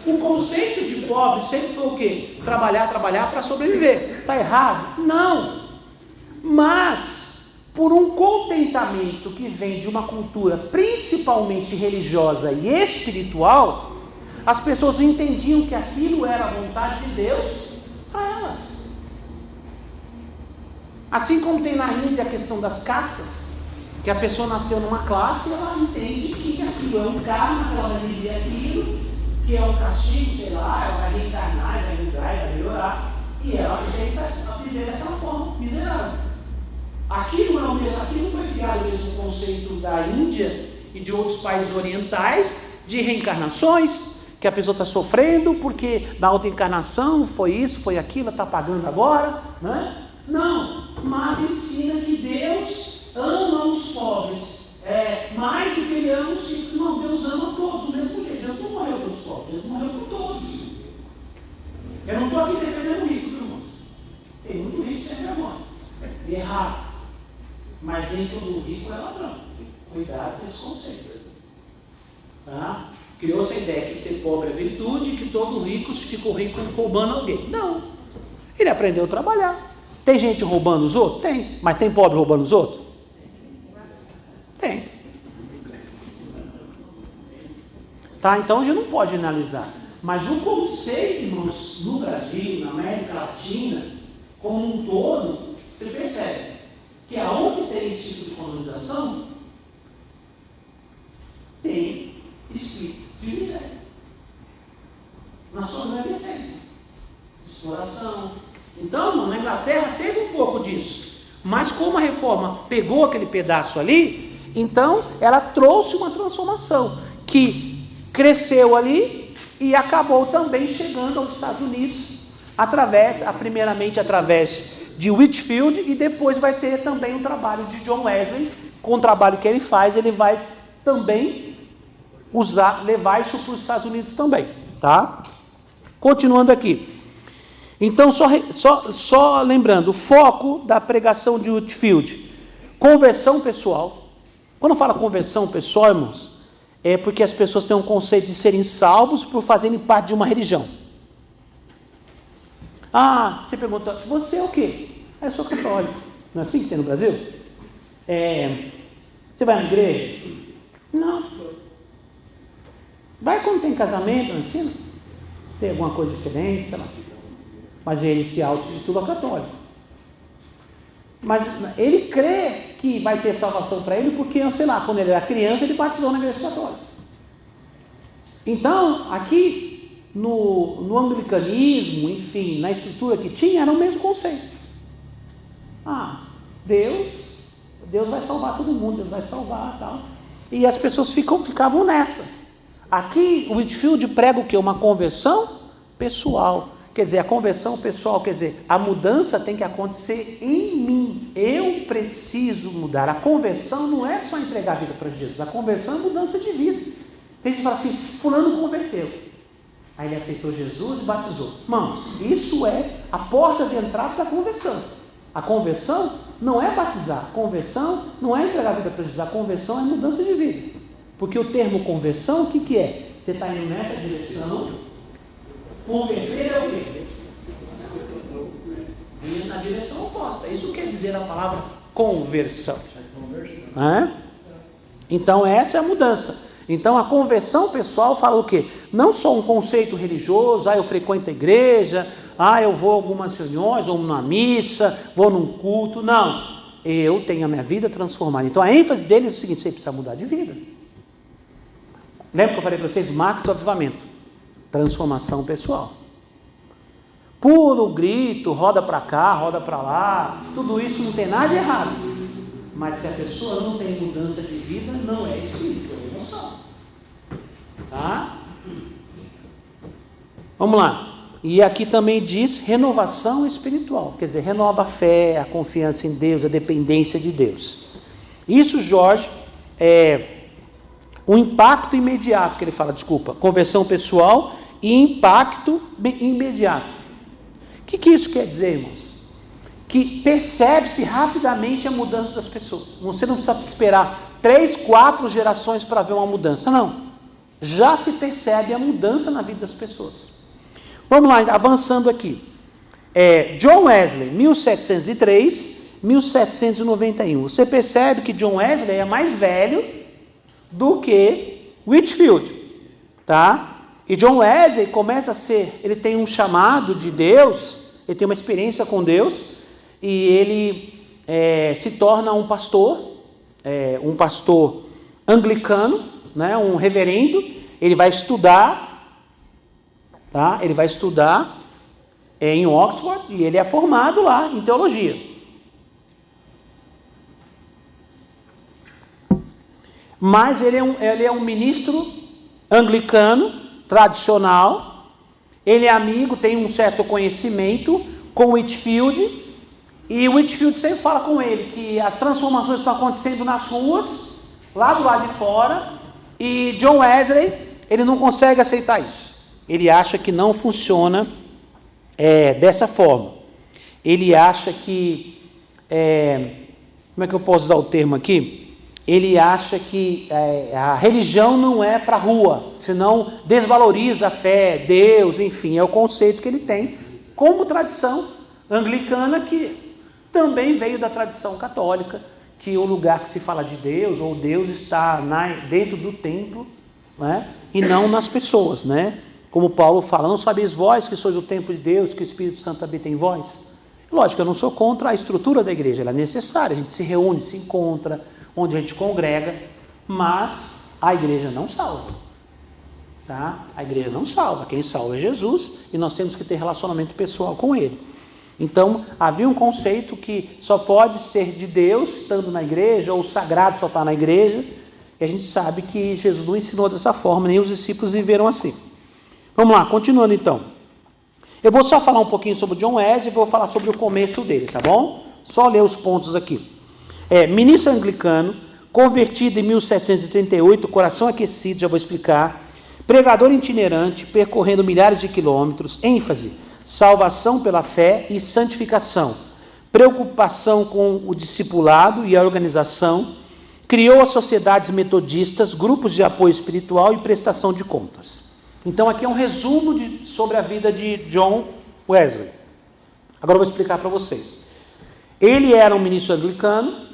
O conceito de pobre sempre foi o quê? Trabalhar para sobreviver. Está errado? Não. Mas, por um contentamento que vem de uma cultura principalmente religiosa e espiritual, as pessoas entendiam que aquilo era a vontade de Deus para elas. Assim como tem na Índia a questão das castas, que a pessoa nasceu numa classe e ela entende que aquilo é um karma, que ela vai viver aquilo, que é um castigo, sei lá, ela vai reencarnar, vai mudar, vai melhorar, e ela aceita viver daquela forma, miserável. Aquilo não foi criado mesmo o conceito da Índia e de outros países orientais de reencarnações, que a pessoa está sofrendo porque na outra encarnação foi isso, foi aquilo, está pagando agora, né? Não, mas ensina que Deus ama os pobres mais do que Ele ama os ricos. Não, Deus ama todos do mesmo jeito. Jesus não morreu pelos pobres, Jesus morreu por todos. Eu não estou aqui defendendo o rico, irmãos. Tem muito rico sempre é morto. Errado. Mas nem todo rico é ladrão. Cuidado com esse conceito. Tá? Criou-se a ideia que ser pobre é virtude, que todo rico ficou rico roubando alguém. Não. Ele aprendeu a trabalhar. Tem gente roubando os outros? Tem. Mas tem pobre roubando os outros? Tem. Tá? Então a gente não pode analisar. Mas o conceito, irmãos, no Brasil, na América Latina, como um todo, você percebe que aonde tem esse tipo de colonização, tem espírito de miséria. Na sua grande essência. Exploração. Então, na Inglaterra teve um pouco disso. Mas como a reforma pegou aquele pedaço ali, então ela trouxe uma transformação que cresceu ali e acabou também chegando aos Estados Unidos primeiramente através de Whitefield, e depois vai ter também o trabalho de John Wesley. Com o trabalho que ele faz, ele vai também levar isso para os Estados Unidos também, tá? Continuando aqui. Então, só lembrando, o foco da pregação de Whitefield, conversão pessoal. Quando fala conversão pessoal, irmãos, é porque as pessoas têm um conceito de serem salvos por fazerem parte de uma religião. Ah, você pergunta, você é o quê? Eu sou católico. Não é assim que tem no Brasil? Você vai na igreja? Não. Vai quando tem casamento, não ensina? Tem alguma coisa diferente, sei lá. Mas ele se auto-intitula católico. Mas ele crê que vai ter salvação para ele porque, sei lá, quando ele era criança, ele batizou na igreja católica. Então, aqui no anglicanismo, enfim, na estrutura que tinha, era o mesmo conceito. Deus vai salvar todo mundo, Deus vai salvar, tal. E as pessoas ficavam nessa. Aqui o Whitefield prega o quê? Uma conversão pessoal. Quer dizer, a conversão pessoal, quer dizer, a mudança tem que acontecer em mim. Eu preciso mudar. A conversão não é só entregar a vida para Jesus. A conversão é mudança de vida. Tem gente que fala assim, fulano converteu. Aí ele aceitou Jesus e batizou. Irmãos, isso é a porta de entrada da conversão. A conversão não é batizar. A conversão não é entregar a vida para Jesus. A conversão é mudança de vida. Porque o termo conversão, o que é? Você está indo nessa direção. Converter é o quê? Ir na direção oposta. Isso quer dizer a palavra conversão. Então essa é a mudança. Então a conversão pessoal fala o quê? Não só um conceito religioso, eu frequento a igreja, eu vou a algumas reuniões, ou numa missa, vou num culto. Não, eu tenho a minha vida transformada. Então a ênfase deles é o seguinte: você precisa mudar de vida. Lembra que eu falei para vocês? Marcos do avivamento. Transformação pessoal. puro grito, roda para cá, roda para lá, tudo isso não tem nada de errado. Mas se a pessoa não tem mudança de vida, não é espírito, é emoção. Tá? Vamos lá. E aqui também diz renovação espiritual, quer dizer, renova a fé, a confiança em Deus, a dependência de Deus. Isso, Jorge, é um impacto imediato que ele fala, conversão pessoal e impacto imediato. O que isso quer dizer, irmãos? Que percebe-se rapidamente a mudança das pessoas. Você não precisa esperar 3, 4 gerações para ver uma mudança, não. Já se percebe a mudança na vida das pessoas. Vamos lá, avançando aqui. John Wesley, 1703, 1791. Você percebe que John Wesley é mais velho do que Whitefield, tá? E John Wesley começa a ser, ele tem um chamado de Deus, ele tem uma experiência com Deus, e ele se torna um pastor anglicano, né, um reverendo. Ele vai estudar, tá? Ele vai estudar em Oxford, e ele é formado lá em teologia. Mas ele é um ministro anglicano, tradicional, ele é amigo, tem um certo conhecimento com Whitefield, e o Whitefield sempre fala com ele que as transformações estão acontecendo nas ruas, lá do lado de fora, e John Wesley, ele não consegue aceitar isso. Ele acha que não funciona dessa forma. Ele acha que, como é que eu posso usar o termo aqui? Ele acha que a religião não é para a rua, senão desvaloriza a fé, Deus, enfim, é o conceito que ele tem como tradição anglicana, que também veio da tradição católica, que o lugar que se fala de Deus, ou Deus está dentro do templo, né, e não nas pessoas, né? Como Paulo fala, não sabeis vós que sois o templo de Deus, que o Espírito Santo habita em vós? Lógico, eu não sou contra a estrutura da igreja, ela é necessária, a gente se reúne, se encontra, onde a gente congrega, mas a igreja não salva, tá? A igreja não salva, quem salva é Jesus, e nós temos que ter relacionamento pessoal com Ele. Então, havia um conceito que só pode ser de Deus estando na igreja, ou o sagrado só está na igreja, e a gente sabe que Jesus não ensinou dessa forma, nem os discípulos viveram assim. Vamos lá, continuando então. Eu vou só falar um pouquinho sobre John Wesley e vou falar sobre o começo dele, tá bom? Só ler os pontos aqui. Ministro anglicano, convertido em 1738, coração aquecido, já vou explicar. Pregador itinerante, percorrendo milhares de quilômetros. ênfase, salvação pela fé e santificação. Preocupação com o discipulado e a organização. Criou as sociedades metodistas, grupos de apoio espiritual e prestação de contas. Então aqui é um resumo sobre a vida de John Wesley. Agora eu vou explicar para vocês. Ele era um ministro anglicano,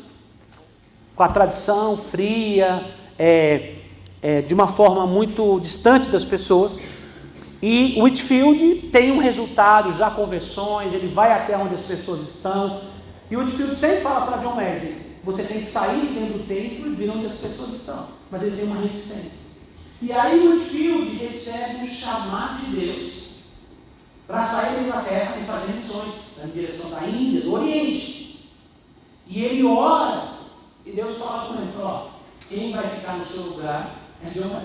com a tradição fria, de uma forma muito distante das pessoas, e Whitefield tem um resultado, já conversões, ele vai até onde as pessoas estão, e Whitefield sempre fala para John Wesley, você tem que sair dentro do templo e vir onde as pessoas estão, mas ele tem uma resistência. E aí Whitefield recebe um chamado de Deus para sair da Inglaterra e fazer missões na direção da Índia, do Oriente. E ele ora, e Deus fala com ele, fala, quem vai ficar no seu lugar é John Wesley.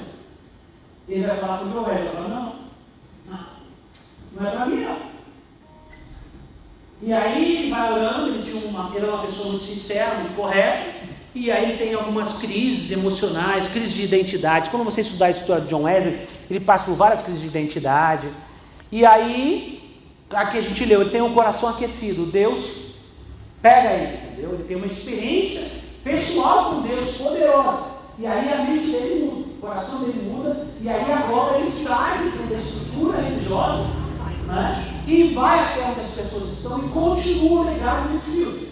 Ele vai falar com o John Wesley, ele fala, não é para mim não. E aí ele vai orando, ele era uma pessoa muito sincera, muito correta, e aí tem algumas crises emocionais, crises de identidade. Quando você estudar a história de John Wesley, ele passa por várias crises de identidade. E aí, aqui a gente leu, ele tem um coração aquecido, Deus pega ele, entendeu? Ele tem uma experiência pessoal com Deus, poderosa. E aí a mente dele muda, o coração dele muda, e aí agora ele sai da estrutura religiosa, né? E vai até onde as pessoas estão e continua o legado do Whitefield.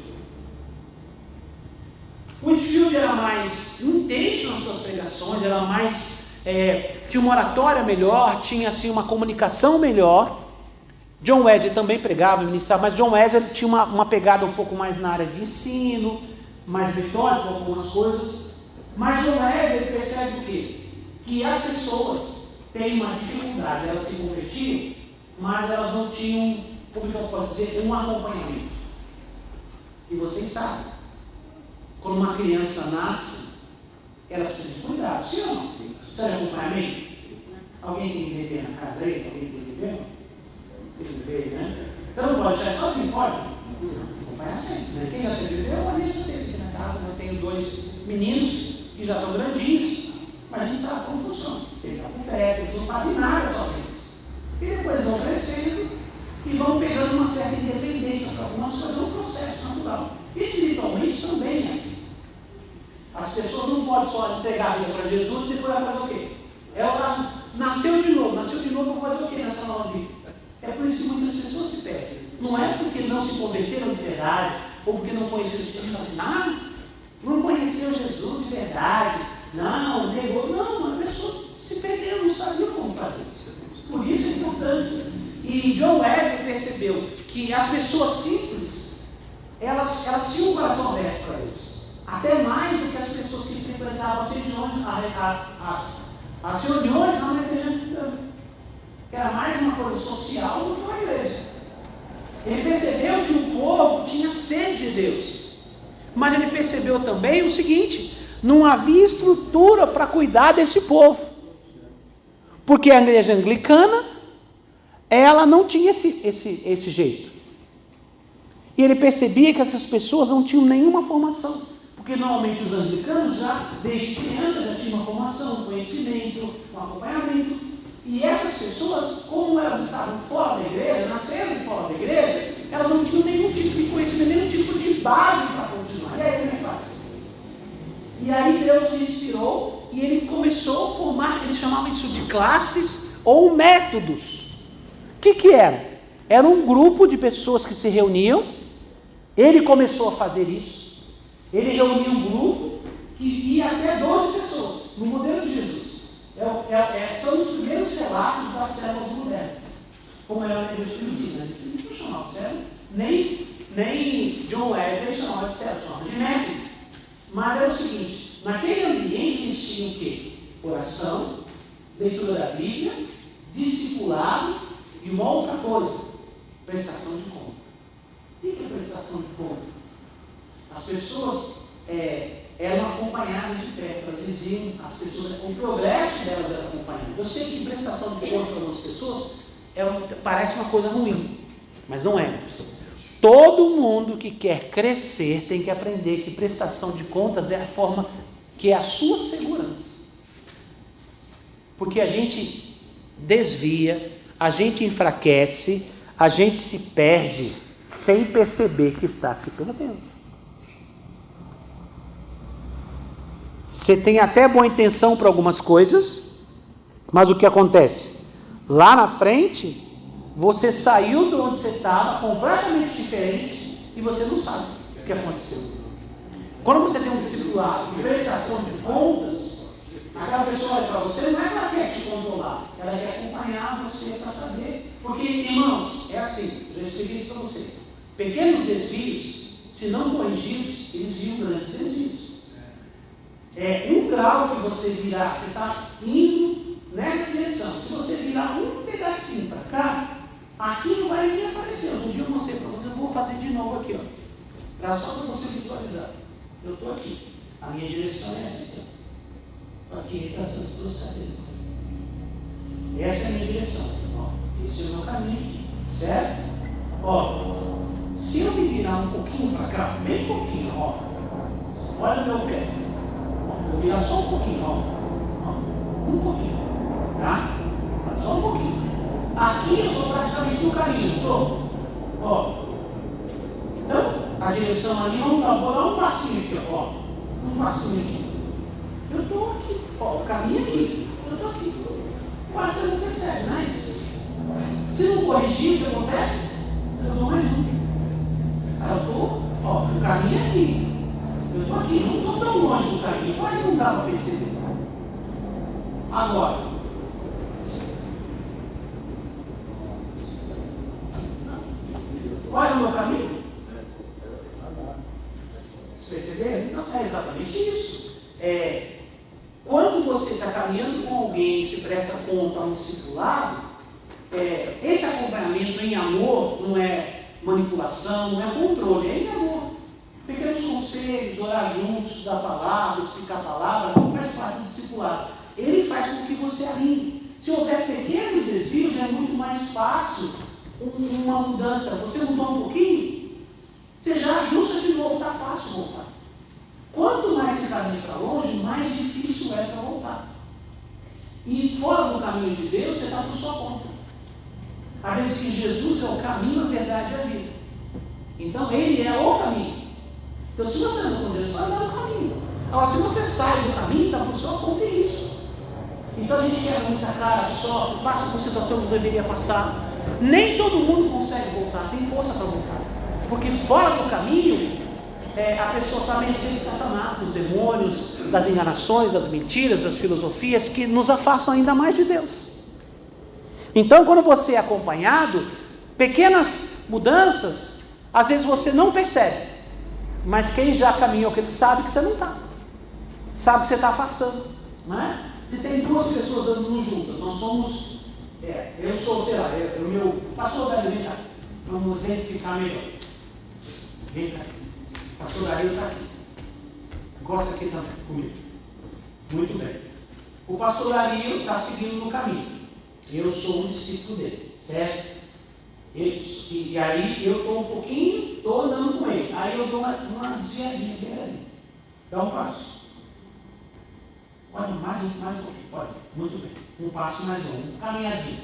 O Whitefield era mais intenso nas suas pregações, era mais, tinha uma oratória melhor, tinha assim, uma comunicação melhor. John Wesley também pregava, ministrava, mas John Wesley tinha uma pegada um pouco mais na área de ensino, mais metódica, algumas coisas. Mas John Wesley percebe o quê? Que as pessoas têm uma dificuldade, elas se convertiam, mas elas não tinham como que eu posso dizer, um acompanhamento. E vocês sabem, quando uma criança nasce, ela precisa de cuidado, sim ou não? Precisa de acompanhamento? Alguém tem bebê na casa aí? Alguém tem bebê? Tem bebê, né? Então não pode deixar sozinho, pode? Acompanhar sempre, né? Quem já teve bebê, eu ali já teve aqui na casa, eu tenho 2 meninos que já estão grandinhos, mas a gente sabe como funciona. Eles estão com pé, eles não fazem nada sozinhos. E depois vão crescendo e vão pegando uma certa independência para algumas coisas, é um processo natural. Espiritualmente também é assim. As pessoas não podem só entregar a vida para Jesus e depois vai fazer o quê? Ela nasceu de novo, vou fazer o quê nessa nova vida? É por isso que muitas pessoas se perdem. Não é porque não se converteram de verdade, ou porque não conheceram Jesus, assim, não conheceu Jesus de verdade, não, negou, não, a pessoa se perdeu, não sabia como fazer. Por isso a importância. E John Wesley percebeu que as pessoas simples, elas tinham o coração aberto para Deus. Até mais do que as pessoas que frequentavam as reuniões, as reuniões na igreja anglicana, que era mais uma coisa social do que uma igreja. Ele percebeu que o povo tinha sede de Deus, mas ele percebeu também o seguinte: não havia estrutura para cuidar desse povo, porque a igreja anglicana, ela não tinha esse jeito. E ele percebia que essas pessoas não tinham nenhuma formação, porque normalmente os anglicanos já, desde criança, já tinham uma formação, um conhecimento, um acompanhamento. E essas pessoas, como elas estavam fora da igreja, nasceram fora da igreja, elas não tinham nenhum tipo de conhecimento, nenhum tipo de base para continuar. E aí como é que faz? E aí Deus o inspirou e ele começou a formar, ele chamava isso de classes ou métodos. O que era? Era um grupo de pessoas que se reuniam. Ele começou a fazer isso. Ele reuniu um grupo que ia até 12 pessoas, no modelo de Jesus. São os primeiros relatos das células modernas, como era a igreja primitiva. A gente não chamava de célula, nem John Wesley chamava de célula, chamava de método. Mas era o seguinte: naquele ambiente eles tinham o quê? Oração, leitura da Bíblia, discipulado e uma outra coisa: prestação de conta. O que é prestação de conta? As pessoas eram acompanhadas de perto, elas diziam, o progresso delas era acompanhado. Eu sei que prestação de conta para algumas pessoas parece uma coisa ruim, mas não é. Todo mundo que quer crescer tem que aprender que prestação de contas é a forma que é a sua segurança. Porque a gente desvia, a gente enfraquece, a gente se perde sem perceber que está se perdendo. Você tem até boa intenção para algumas coisas, mas o que acontece? Lá na frente, você saiu de onde você estava completamente diferente e você não sabe o que aconteceu. Quando você tem um discipulado de prestação de contas, aquela pessoa olha para você, não é que ela quer te controlar, ela quer acompanhar você para saber. Porque, irmãos, é assim, eu já expliquei isso para vocês. Pequenos desvios, se não corrigidos, eles viram grandes desvios. Um grau que você virar, você está indo nessa direção. Se você virar um pedacinho para cá, aqui não vai nem aparecer. Um dia eu mostrei para você, eu vou fazer de novo aqui, ó. Só para você visualizar. Eu estou aqui. A minha direção é essa aqui, ó. Aqui entre essas duas cadeiras. Essa é a minha direção. Ó. Esse é o meu caminho aqui. Certo? Ó. Se eu me virar um pouquinho para cá, bem pouquinho, ó. Olha o meu pé. Vou virar só um pouquinho, ó. Um pouquinho, tá? Só um pouquinho. Aqui eu estou praticamente no caminho, estou. Ó. Então, a direção ali, vou dar um passinho aqui, ó. Um passinho aqui. Eu estou aqui, ó. O caminho aqui. Eu estou aqui. Quase você não percebe, não é isso? Se não corrigir, o que acontece? Eu dou mais um. Aí eu estou, ó. O caminho é aqui. Eu estou aqui, não estou tão longe do caminho, quase não dá para perceber. Agora, qual é o meu caminho? Vocês perceberam? Não é exatamente isso. Quando você está caminhando com alguém, se presta conta a um discipulado, esse acompanhamento em amor não é manipulação, não é controle, é em amor. Pequenos conselhos, orar juntos, estudar a palavra, explicar a palavra, não faz parte do discipulado. Ele faz com que você alinhe. Se houver pequenos desvios, é muito mais fácil uma mudança. Você mudou um pouquinho, você já ajusta de novo, está fácil voltar. Quanto mais você caminha para longe, mais difícil é para voltar. E fora do caminho de Deus, você está por sua conta. A Bíblia diz que Jesus é o caminho, a verdade e a vida. Então, Ele é o caminho. Então, se você não com Jesus, você vai dar o caminho. Agora, se você sai do caminho, está por sua conta isso. Então, a gente quer muita cara, sofre, passa por situação que não deveria passar. Nem todo mundo consegue voltar, tem força para voltar. Porque fora do caminho, a pessoa está vencendo Satanás, dos demônios, das enganações, das mentiras, das filosofias que nos afastam ainda mais de Deus. Então, quando você é acompanhado, pequenas mudanças, às vezes você não percebe, mas quem já caminhou, que ele sabe que você não está, sabe que você está afastando, não é? Se tem duas pessoas andando juntas, nós somos, eu sou, sei lá, o meu pastor velho, vem cá, vamos exemplificar melhor, vem cá, pastor Dario está aqui, gosta aqui também comigo, muito bem. O pastor Dario está seguindo no caminho, eu sou um discípulo dele, certo? E aí eu estou um pouquinho, estou andando com ele, aí eu dou uma desviadinha dele ali, dá um passo. Olha, mais um pouquinho, olha, muito bem, um passo mais um caminhadinho.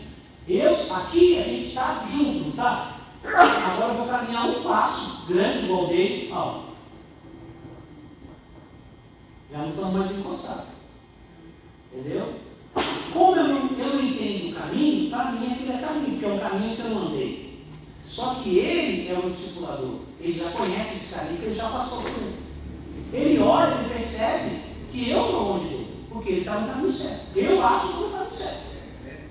Aqui a gente está junto, não está? Agora eu vou caminhar um passo grande igual dele, ó. Já não estamos mais encostados. Entendeu? Como eu não entendo o caminho, para mim aquilo é caminho, porque é um caminho que eu não andei. Só que ele é um discipulador, ele já conhece esse caminho, que ele já passou por ele. Ele olha e percebe que eu estou longe dele, porque ele está no caminho certo. Eu acho que estou no caminho certo,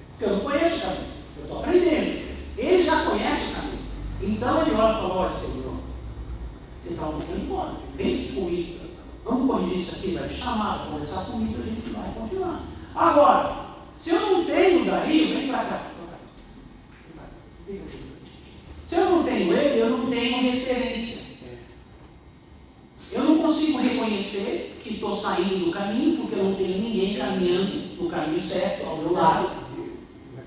porque eu não conheço o caminho, eu estou aprendendo. Ele já conhece o caminho. Então ele olha e fala: olha, Senhor, você está um pouquinho fora, vem aqui comigo, vamos corrigir isso aqui, vai me chamar, vai conversar comigo, a gente vai continuar. Agora, se eu não tenho Dario, vem para cá. Se eu não tenho ele, eu não tenho referência. Eu não consigo reconhecer que estou saindo do caminho, porque eu não tenho ninguém caminhando no caminho certo, ao meu lado.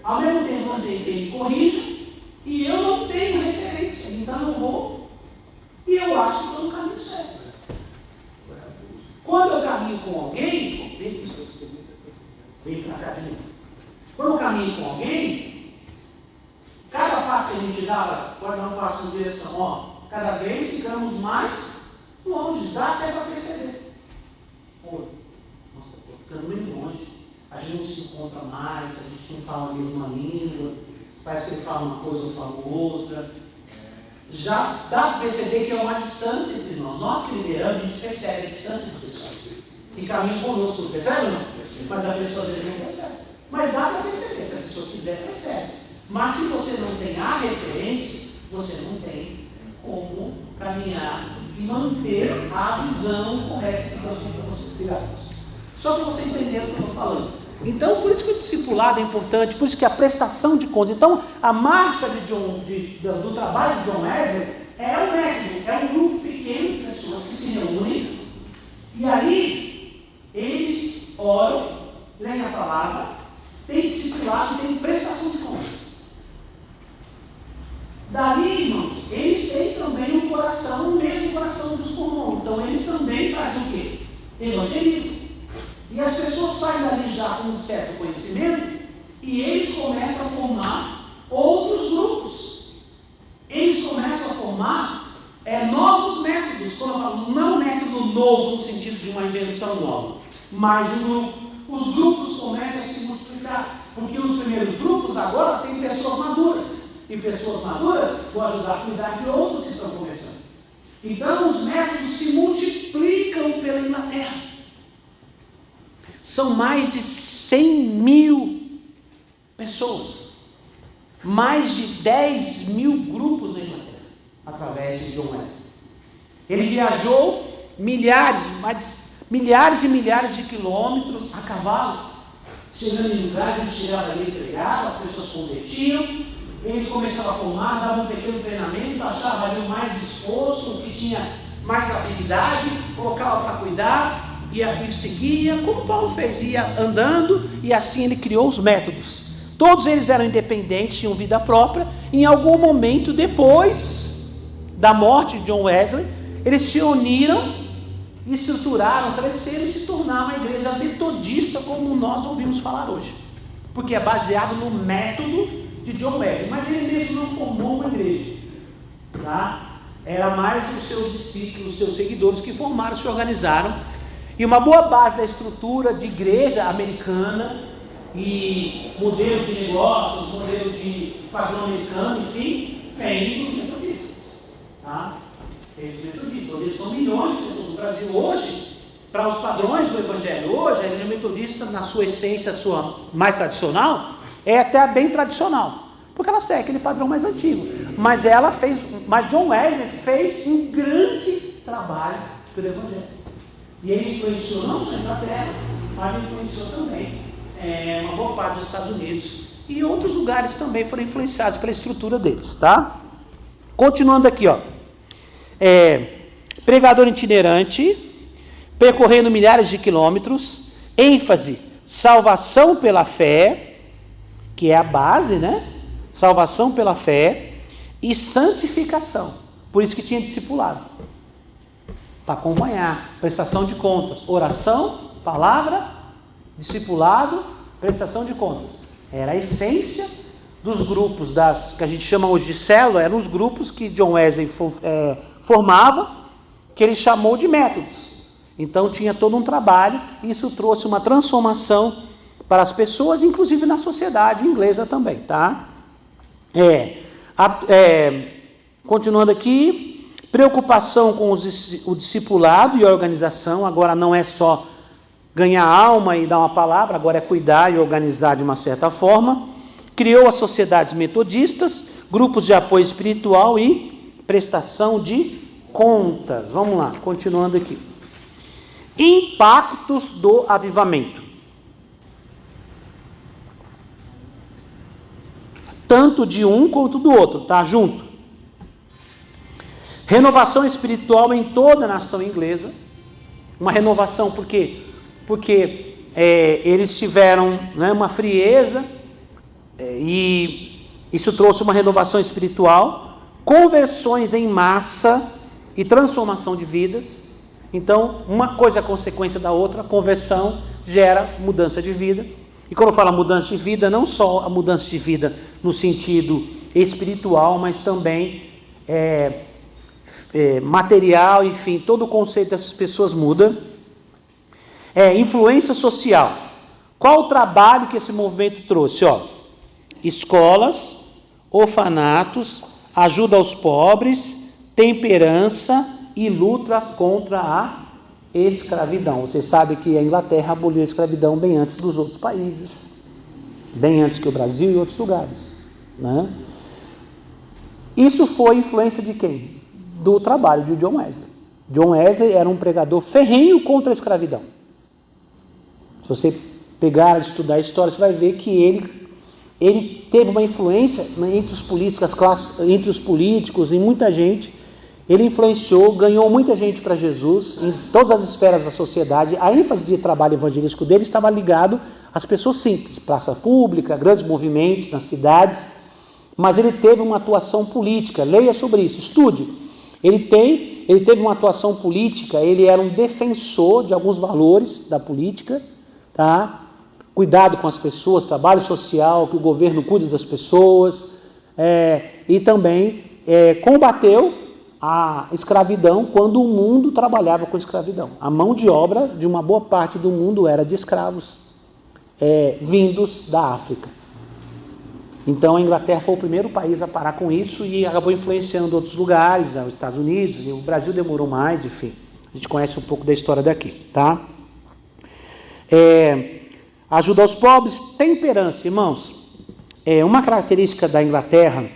Ao mesmo tempo, eu não tenho quem me corrija, e eu não tenho referência. Então eu vou, e eu acho que estou no caminho certo. Quando eu caminho com alguém, vem para cá de novo. Quando eu caminho com alguém, cada passo que a gente dá, pode dar um passo em direção, ó, cada vez ficamos mais longe, dá até para perceber. Pô, nossa, estou ficando meio longe, a gente não se encontra mais, a gente não fala a mesma língua, parece que ele fala uma coisa ou fala outra. Já dá para perceber que é uma distância entre nós. Nós que lideramos, a gente percebe a distância das pessoas que caminham conosco, não percebe ou não? Mas a pessoa às vezes não percebe. Mas dá para perceber, se a pessoa quiser, percebe. Mas se você não tem a referência, você não tem como caminhar e manter a visão correta que Deus tem para você criar. Só para você entender o que eu estou falando. Então, por isso que o discipulado é importante, por isso que a prestação de contas. Então, a marca do trabalho de John Wesley é um método, é um grupo pequeno de pessoas que se reúnem e ali eles oram, leem a palavra, tem discipulado, tem prestação de contas. Dali, irmãos, eles têm também um coração, o mesmo coração dos comuns. Então, eles também fazem o quê? Evangelizam. E as pessoas saem dali já com um certo conhecimento e eles começam a formar outros grupos. Eles começam a formar novos métodos. Quando eu falo, não método novo no sentido de uma invenção nova, mas um grupo. Os grupos começam a se multiplicar, porque os primeiros grupos agora têm pessoas maduras. E pessoas maduras vão ajudar a cuidar de outros que estão começando. Então os métodos se multiplicam pela Inglaterra. São mais de 100.000 pessoas. Mais de 10.000 grupos na Inglaterra, através de John Wesley. Ele viajou milhares e milhares de quilômetros a cavalo, chegando em lugares, ele chegava ali, pregava, as pessoas convertiam, ele começava a formar, dava um pequeno treinamento, achava ali o mais disposto, o que tinha mais habilidade, colocava para cuidar, e seguia, como Paulo fez, ia andando, e assim ele criou os métodos. Todos eles eram independentes, tinham vida própria. Em algum momento depois da morte de John Wesley, eles se uniram, estruturaram, cresceram e se tornaram uma igreja metodista, como nós ouvimos falar hoje, porque é baseado no método de John Wesley. Mas ele mesmo não formou uma igreja, tá? Era mais os seus discípulos, os seus seguidores que formaram, se organizaram. E uma boa base da estrutura de igreja americana e modelo de negócios, modelo de padrão americano, enfim, vem dos metodistas, tá? Eles metodistas, eles são milhões de pessoas no Brasil hoje, para os padrões do evangelho hoje, a igreja metodista, na sua essência, sua mais tradicional, é até bem tradicional, porque ela segue aquele padrão mais antigo, mas John Wesley fez um grande trabalho pelo evangelho, e ele influenciou não só a Inglaterra, mas influenciou também uma boa parte dos Estados Unidos, e outros lugares também foram influenciados pela estrutura deles, tá? Continuando aqui, ó. Pregador itinerante, percorrendo milhares de quilômetros, ênfase, salvação pela fé, que é a base, né? Salvação pela fé e santificação, por isso que tinha discipulado, para acompanhar, prestação de contas, oração, palavra, discipulado, prestação de contas. Era a essência dos grupos que a gente chama hoje de célula, eram os grupos que John Wesley formava, que ele chamou de métodos. Então tinha todo um trabalho, e isso trouxe uma transformação para as pessoas, inclusive na sociedade inglesa também, tá? Continuando aqui, preocupação com o discipulado e a organização. Agora não é só ganhar alma e dar uma palavra, agora é cuidar e organizar de uma certa forma. Criou as sociedades metodistas, grupos de apoio espiritual e prestação de contas. Vamos lá, continuando aqui. Impactos do avivamento. Tanto de um quanto do outro, tá? Junto. Renovação espiritual em toda a nação inglesa. Uma renovação, por quê? Porque eles tiveram, né, uma frieza, e isso trouxe uma renovação espiritual, conversões em massa e transformação de vidas. Então, uma coisa é consequência da outra. A conversão gera mudança de vida. E quando eu falo mudança de vida, não só a mudança de vida no sentido espiritual, mas também material, enfim, todo o conceito dessas pessoas muda. Influência social. Qual o trabalho que esse movimento trouxe? Escolas, orfanatos, ajuda aos pobres, temperança e luta contra a escravidão. Você sabe que a Inglaterra aboliu a escravidão bem antes dos outros países, bem antes que o Brasil e outros lugares, né? Isso foi influência de quem? Do trabalho de John Wesley. John Wesley era um pregador ferrenho contra a escravidão. Se você pegar e estudar a história, você vai ver que ele teve uma influência entre os políticos, entre os políticos e muita gente. Ele influenciou, ganhou muita gente para Jesus em todas as esferas da sociedade. A ênfase de trabalho evangelístico dele estava ligado às pessoas simples, praça pública, grandes movimentos nas cidades, mas ele teve uma atuação política. Leia sobre isso, estude. Ele teve uma atuação política, ele era um defensor de alguns valores da política, tá? Cuidado com as pessoas, trabalho social, que o governo cuide das pessoas, e também combateu a escravidão quando o mundo trabalhava com escravidão. A mão de obra de uma boa parte do mundo era de escravos vindos da África. Então a Inglaterra foi o primeiro país a parar com isso e acabou influenciando outros lugares, os Estados Unidos, e o Brasil demorou mais, enfim. A gente conhece um pouco da história daqui, tá? Ajuda aos pobres, temperança, irmãos. Uma característica da Inglaterra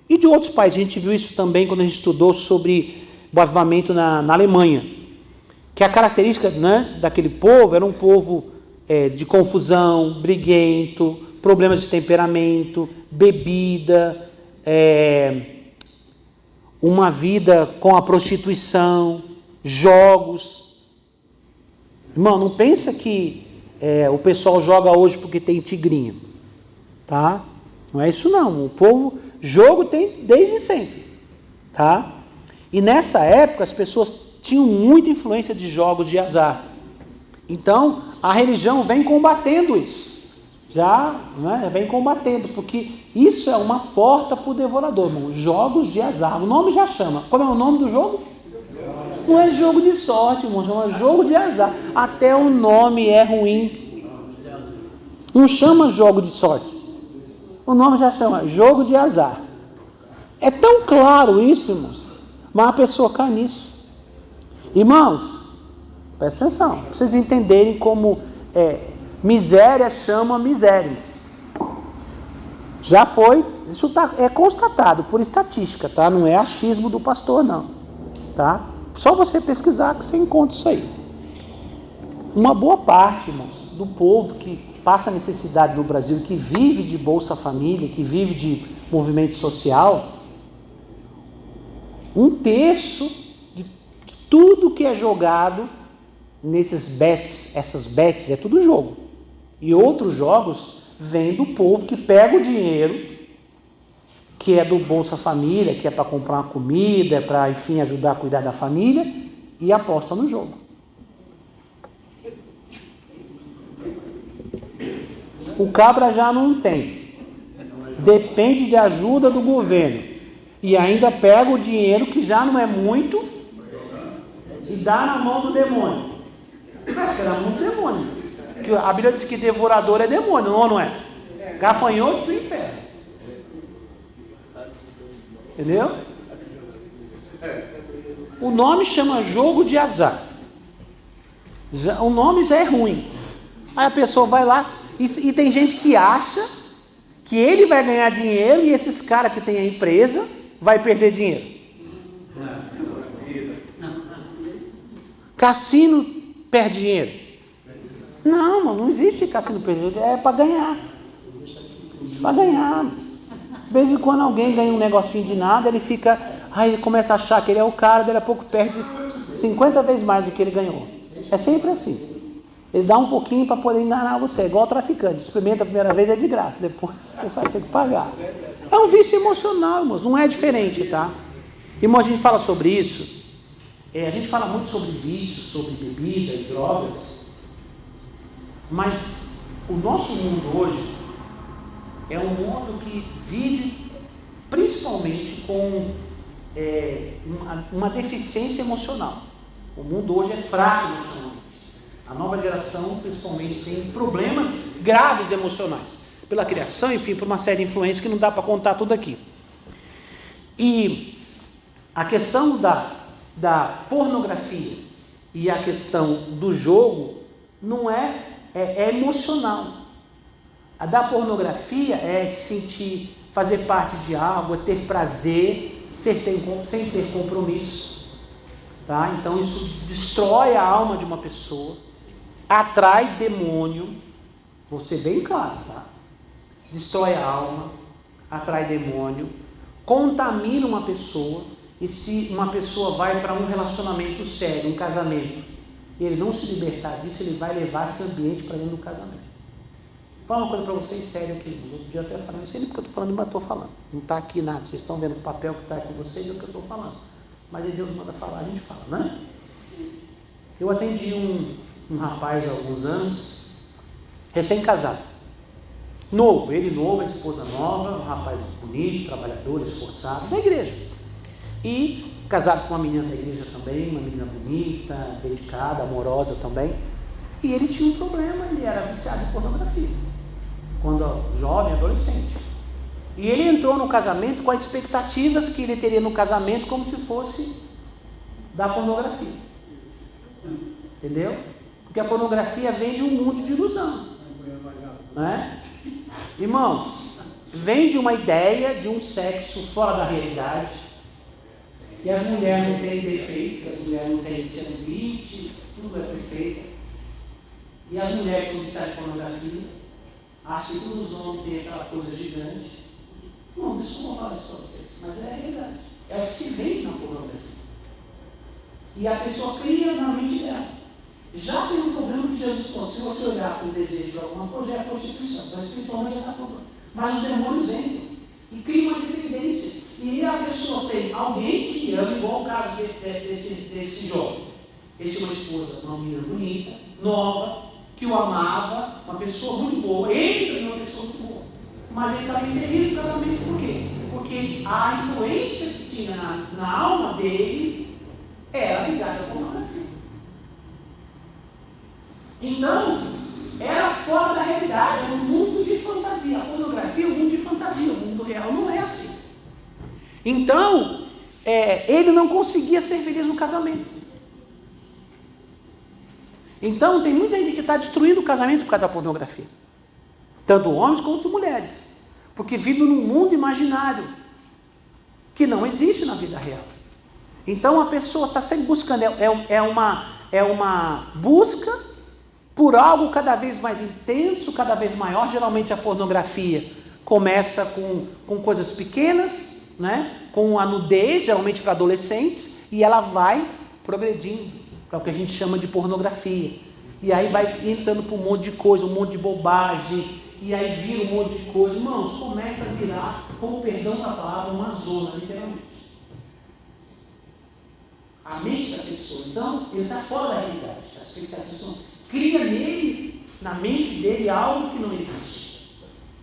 e de outros países, a gente viu isso também quando a gente estudou sobre o avivamento na Alemanha, que a característica, né, daquele povo era um povo de confusão, briguento, problemas de temperamento, bebida, uma vida com a prostituição, jogos. Irmão, não pensa que o pessoal joga hoje porque tem tigrinho, tá? Não é isso não. O povo, jogo tem desde sempre, tá? E nessa época as pessoas tinham muita influência de jogos de azar. Então a religião vem combatendo isso, vem combatendo, porque isso é uma porta para o devorador, irmão. Jogos de azar, o nome já chama. Qual é o nome do jogo? Não é jogo de sorte, irmão, chama jogo de azar. Até o nome é ruim. Não chama jogo de sorte. O nome já chama jogo de azar. É tão claro isso, irmãos, mas a pessoa cai nisso. Irmãos, presta atenção, para vocês entenderem como miséria chama miséria. Já foi, isso é constatado por estatística, tá? Não é achismo do pastor, não, tá? Só você pesquisar que você encontra isso aí. Uma boa parte, irmãos, do povo que passa necessidade no Brasil, que vive de Bolsa Família, que vive de movimento social, 1/3 de tudo que é jogado nesses bets, essas bets, é tudo jogo. E outros jogos vêm do povo que pega o dinheiro, que é do Bolsa Família, que é para comprar uma comida, é para, enfim, ajudar a cuidar da família, e aposta no jogo. O cabra já não tem. Depende de ajuda do governo. E ainda pega o dinheiro, que já não é muito, e dá na mão do demônio. É na mão do demônio. Porque a Bíblia diz que devorador é demônio, não é? Gafanhoto do inferno. Entendeu? O nome chama jogo de azar. O nome já é ruim. Aí a pessoa vai lá e tem gente que acha que ele vai ganhar dinheiro e esses caras que tem a empresa vai perder dinheiro. Cassino perde dinheiro. Não, mano, não existe cassino perder dinheiro. É para ganhar. Para ganhar. De vez em quando alguém ganha um negocinho de nada, ele fica... Aí ele começa a achar que ele é o cara, daqui a pouco perde 50 vezes mais do que ele ganhou. É sempre assim. Ele dá um pouquinho para poder enganar você, igual o traficante. Experimenta a primeira vez, é de graça, depois você vai ter que pagar. É um vício emocional, irmãos, não é diferente, tá? Irmão, a gente fala sobre isso, a gente fala muito sobre vício, sobre bebida e drogas, mas o nosso mundo hoje é um mundo que vive principalmente com uma deficiência emocional. O mundo hoje é fraco emocionalmente. A nova geração, principalmente, tem problemas graves emocionais. Pela criação, enfim, por uma série de influências que não dá para contar tudo aqui. E a questão da pornografia e a questão do jogo não é emocional. A da pornografia é sentir, fazer parte de algo, é ter prazer, sem ter compromisso. Tá? Então isso destrói a alma de uma pessoa, atrai demônio, vou ser bem claro, tá? Destrói a alma, atrai demônio, contamina uma pessoa, e se uma pessoa vai para um relacionamento sério, um casamento, e ele não se libertar disso, ele vai levar esse ambiente para dentro do casamento. Vou falar uma coisa para vocês sério aqui, no outro dia eu até falei, não sei nem porque eu estou falando, mas estou falando, não está aqui nada, vocês estão vendo o papel que está aqui com vocês, é o que eu estou falando, mas Deus manda falar, a gente fala, né? Eu atendi um rapaz há alguns anos, recém-casado, novo, ele novo, a esposa nova, um rapaz bonito, trabalhador, esforçado, da igreja, e casado com uma menina da igreja também, uma menina bonita, dedicada, amorosa também, e ele tinha um problema, ele era viciado em pornografia, quando jovem, adolescente, e ele entrou no casamento com as expectativas que ele teria no casamento como se fosse da pornografia, entendeu? Porque a pornografia vem de um mundo de ilusão, né? Irmãos, vem de uma ideia de um sexo fora da realidade, e as mulheres não têm defeito, as mulheres não têm celulite, tudo é perfeito. E as mulheres são viciadas em pornografia, acham que todos os homens têm aquela coisa gigante. Não, deixa eu falar isso para vocês, mas é a realidade. É o que se vende na pornografia. E a pessoa cria na mente dela. Já tem um problema que Jesus falou, se você olhar com o desejo de alguma coisa, é a prostituição. Então, espiritualmente já está problema. Mas os demônios entram e criam uma dependência. E a pessoa tem alguém que ama, igual o caso desse jovem. Ele tinha uma esposa, uma menina bonita, nova, que o amava, uma pessoa muito boa. Ele também é uma pessoa muito boa. Mas ele estava infeliz no casamento, por quê? Porque a influência que tinha na alma dele era ligada à pornografia. Então, era fora da realidade, era um mundo de fantasia. A pornografia é um mundo de fantasia, o mundo real não é assim. Então, ele não conseguia ser feliz no casamento. Então, tem muita gente que está destruindo o casamento por causa da pornografia. Tanto homens quanto mulheres. Porque vive num mundo imaginário que não existe na vida real. Então, a pessoa está sempre buscando, é uma busca por algo cada vez mais intenso, cada vez maior. Geralmente a pornografia começa com coisas pequenas, né? Com a nudez, geralmente para adolescentes, e ela vai progredindo para o que a gente chama de pornografia. E aí vai entrando para um monte de coisa, um monte de bobagem, e aí vira um monte de coisa. Irmãos, começa a virar, com o perdão da palavra, uma zona, literalmente. A mente da pessoa, então, ele está fora da realidade. As expectativas cria nele, na mente dele, algo que não existe.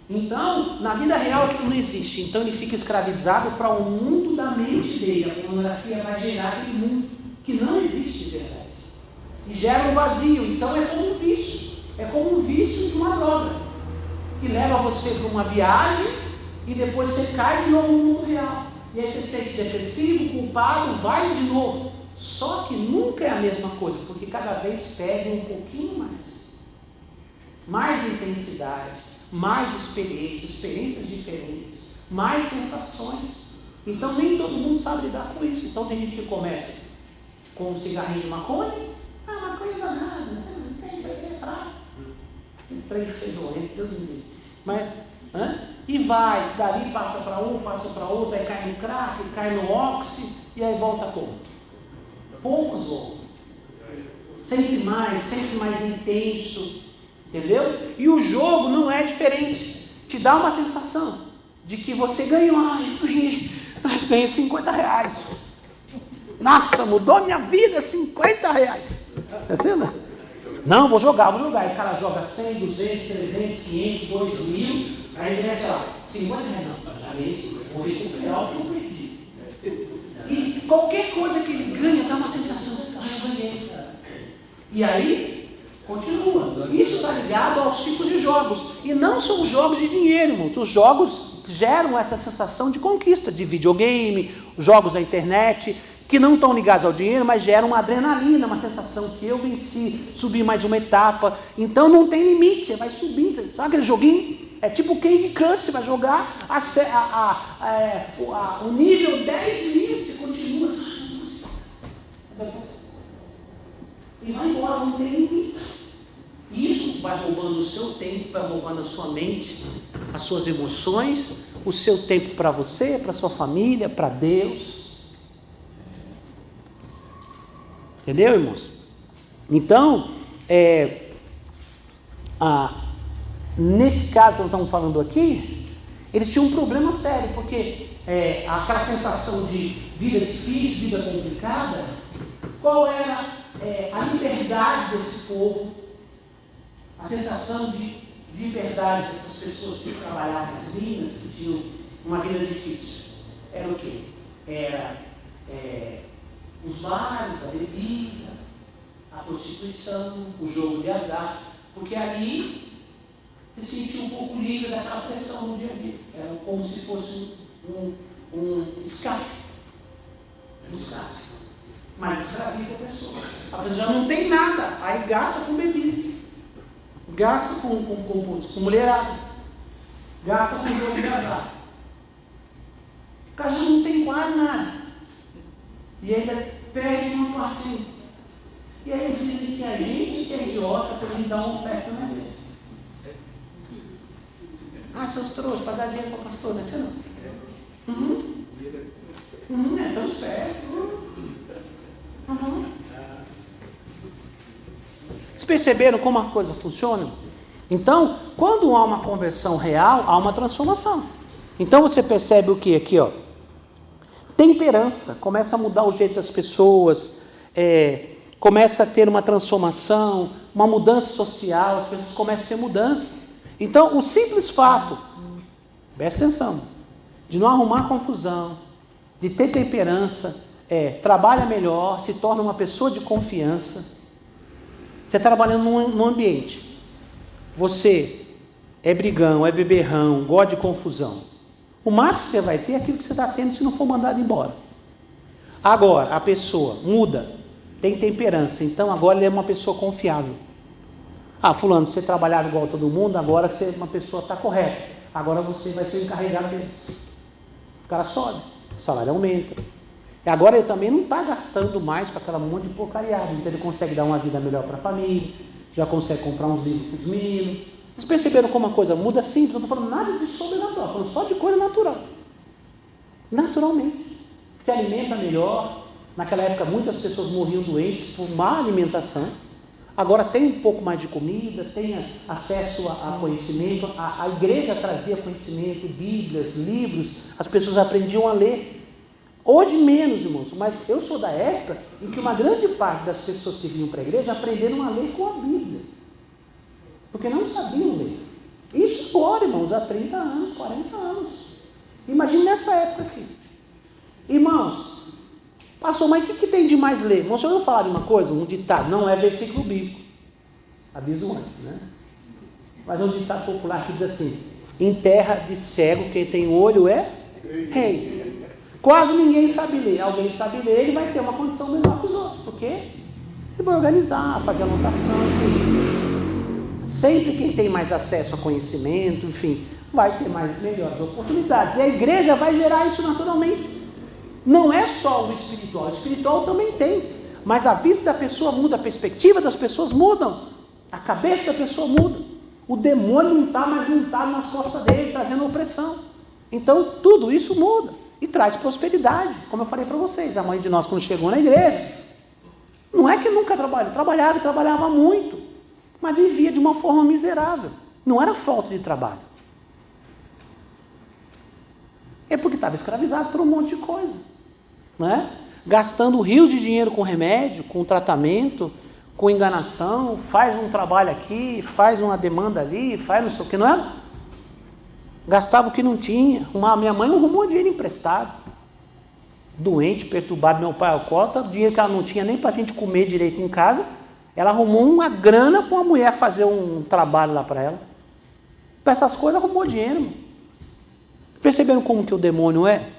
Então, na vida real aquilo não existe. Então ele fica escravizado para o mundo da mente dele. A pornografia vai gerar aquele mundo que não existe de verdade. E gera um vazio. Então é como um vício. É como um vício de uma droga. Que leva você para uma viagem e depois você cai de novo no mundo real. E aí você se sente depressivo, culpado, vai de novo. Só que nunca é a mesma coisa, porque cada vez pede um pouquinho mais. Mais intensidade, mais experiências diferentes, mais sensações. Então nem todo mundo sabe lidar com isso. Então tem gente que começa com um cigarrinho de maconha. Maconha não é nada, você não tem, isso aqui é fraco. Um trem fedorento, Deus me livre. Mas, e vai, dali passa para um, passa para outro, aí cai no crack, cai no oxi, e aí volta como? Poucos voltam. Sempre mais intenso. Entendeu? E o jogo não é diferente. Te dá uma sensação de que você ganhou. Ganhei 50 reais. Nossa, mudou minha vida, 50 reais. Entendeu? Não, vou jogar. Aí o cara joga 100, 200, 300, 500, 2.000. Aí ganha, sei lá, 50 reais. Não, já ganhei 50. Vou recuperar o que eu perdi. E qualquer coisa que ele ganha dá uma sensação. Eu ganhei. E aí, continua. Isso está ligado aos tipos de jogos. E não são os jogos de dinheiro, irmãos. Os jogos geram essa sensação de conquista, de videogame, jogos da internet, que não estão ligados ao dinheiro, mas geram uma adrenalina, uma sensação que eu venci, subi mais uma etapa. Então não tem limite, você vai subindo. Sabe aquele joguinho? É tipo Candy Crush, você vai jogar o nível 10 mil, você continua. E vai embora, não tem limite. Isso vai roubando o seu tempo, vai roubando a sua mente, as suas emoções, o seu tempo para você, para sua família, para Deus. Entendeu, irmãos? Então, nesse caso que nós estamos falando aqui, eles tinham um problema sério, porque aquela sensação de vida difícil, vida complicada, qual era a liberdade desse povo, a sensação de liberdade dessas pessoas que trabalhavam nas minas, que tinham uma vida difícil? Era o quê? Era os bares, a bebida, a prostituição, o jogo de azar, porque ali se sentia um pouco livre daquela pressão no dia a dia. Era como se fosse um escape. Um escape. Mas escraviza a pessoa. A pessoa já não tem nada, aí gasta com bebida, gasta com mulherada, gasta com jogo de azar. O cara já não tem quase nada. E ainda perde uma parte. E aí eles dizem que a gente que é idiota por ele dar uma oferta na igreja. Seus trouxas, para dar dinheiro para o pastor, não é você não? Então espera. Vocês perceberam como a coisa funciona? Então, quando há uma conversão real, há uma transformação. Então você percebe o que aqui, ó? Temperança, começa a mudar o jeito das pessoas, começa a ter uma transformação, uma mudança social, as pessoas começam a ter mudança. Então, o simples fato, presta atenção, de não arrumar confusão, de ter temperança, trabalha melhor, se torna uma pessoa de confiança. Você está trabalhando num ambiente, você é brigão, é beberrão, gosta de confusão. O máximo que você vai ter é aquilo que você está tendo se não for mandado embora. Agora, a pessoa muda, tem temperança, então agora ele é uma pessoa confiável. Fulano, você trabalhava igual todo mundo, agora você é uma pessoa, está correta. Agora você vai ser encarregado deles. O cara sobe, o salário aumenta. E agora ele também não está gastando mais com aquela monte de porcariada. Então ele consegue dar uma vida melhor para a família, já consegue comprar uns livros para os meninos. Vocês perceberam como a coisa muda simples? Eu não estou falando nada de sobrenatural, estou falando só de coisa natural. Naturalmente. Se alimenta melhor. Naquela época muitas pessoas morriam doentes por má alimentação. Agora tem um pouco mais de comida, tem acesso a conhecimento. A igreja trazia conhecimento, bíblias, livros, as pessoas aprendiam a ler. Hoje menos, irmãos, mas eu sou da época em que uma grande parte das pessoas que vinham para a igreja aprenderam a ler com a Bíblia, porque não sabiam ler. Isso agora, irmãos, há 30 anos, 40 anos. Imagine nessa época aqui. Irmãos, pastor, mas o que tem de mais ler? Irmão, deixa eu falar de uma coisa, um ditado, não é versículo bíblico, aviso antes, né? Mas é um ditado popular que diz assim: em terra de cego, quem tem olho é rei. Quase ninguém sabe ler. Alguém sabe ler, ele vai ter uma condição melhor que os outros, porque ele vai organizar, fazer anotação, enfim. Sempre quem tem mais acesso a conhecimento, enfim, vai ter melhores oportunidades. E a igreja vai gerar isso naturalmente. Não é só o espiritual também tem, mas a vida da pessoa muda, a perspectiva das pessoas mudam, a cabeça da pessoa muda, o demônio não está mais montado nas costas dele, trazendo opressão. Então tudo isso muda e traz prosperidade. Como eu falei para vocês, a mãe de nós quando chegou na igreja, não é que nunca trabalhava muito, mas vivia de uma forma miserável. Não era falta de trabalho, é porque estava escravizado por um monte de coisa, não é? Gastando rios de dinheiro com remédio, com tratamento, com enganação, faz um trabalho aqui, faz uma demanda ali, faz não sei o que, não é? Gastava o que não tinha. Minha mãe arrumou dinheiro emprestado, doente, perturbado, meu pai alcoólatra, dinheiro que ela não tinha nem para a gente comer direito em casa, ela arrumou uma grana para uma mulher fazer um trabalho lá para ela. Para essas coisas arrumou dinheiro. Perceberam como que o demônio é?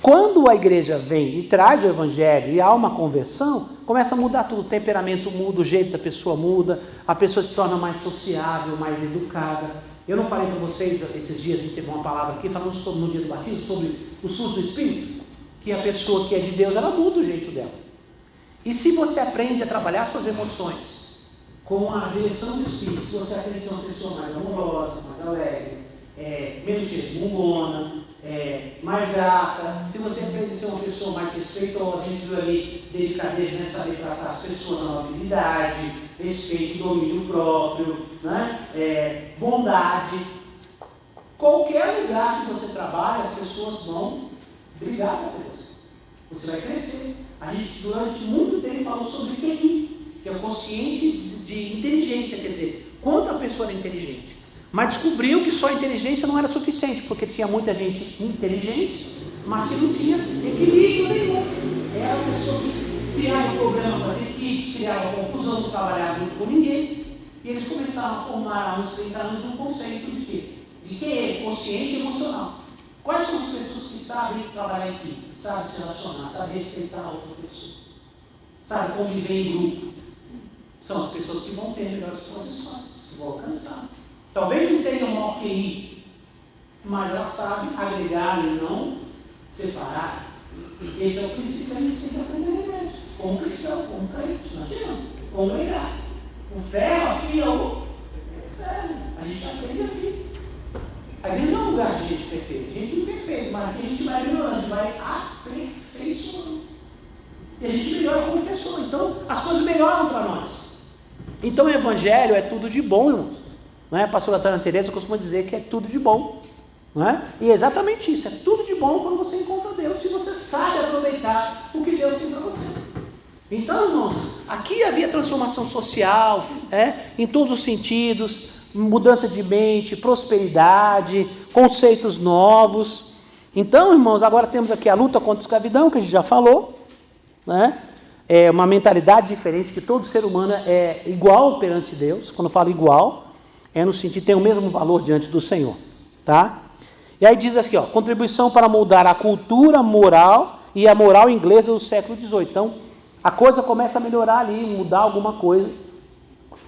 Quando a igreja vem e traz o evangelho e há uma conversão, começa a mudar tudo, o temperamento muda, o jeito da pessoa muda, a pessoa se torna mais sociável, mais educada. Eu não falei para vocês, esses dias a gente teve uma palavra aqui, falando sobre, no dia do batismo, sobre o surto do Espírito, que a pessoa que é de Deus, ela muda o jeito dela. E se você aprende a trabalhar suas emoções com a direção do Espírito, se você aprende a ser uma pessoa mais amorosa, mais alegre, menos resmungona, mais grata, se você aprende a ser uma pessoa mais respeitosa, a gente viu ali delicadeza, né? Saber tratar as pessoas na amabilidade, respeito, domínio próprio, né? Bondade. Qualquer lugar que você trabalha, as pessoas vão brigar com você. Você vai crescer. A gente durante muito tempo falou sobre QI, que é o quociente de inteligência, quer dizer, quanto a pessoa era inteligente. Mas descobriu que só a inteligência não era suficiente, porque tinha muita gente inteligente, mas que não tinha equilíbrio nenhum. Era a pessoa que criava problema com as equipes, criava confusão, não trabalhava muito com ninguém. E eles começaram a formar há uns 30 anos um conceito de quê? De que é consciente e emocional. Quais são as pessoas que sabem trabalhar em equipe, sabem se relacionar, sabem respeitar a outra pessoa, sabem conviver em grupo? São as pessoas que vão ter melhores posições, que vão alcançar. Talvez não tenham maior QI, mas elas sabem agregar e não separado. Esse é o princípio que a gente tem que aprender na igreja. Como cristão, como crente, não, como ligar. O ferro afia o ferro. A gente aprende aqui. A igreja não é um lugar de gente perfeita, gente imperfeita, mas aqui a gente vai melhorando, a gente vai aperfeiçoando. E a gente melhora como pessoa. Então, as coisas melhoram para nós. Então, o evangelho é tudo de bom, irmãos. Não é? A pastora Tana Teresa costuma dizer que é tudo de bom. Não é? E é exatamente isso, é tudo de bom quando você encontra Deus, se você sabe aproveitar o que Deus tem para você. Então, irmãos, aqui havia transformação social, em todos os sentidos, mudança de mente, prosperidade, conceitos novos. Então, irmãos, agora temos aqui a luta contra a escravidão, que a gente já falou, né? É uma mentalidade diferente, que todo ser humano é igual perante Deus. Quando eu falo igual, é no sentido de ter o mesmo valor diante do Senhor, tá? E aí diz assim, contribuição para moldar a cultura moral e a moral inglesa do século XVIII. Então, a coisa começa a melhorar ali, mudar alguma coisa.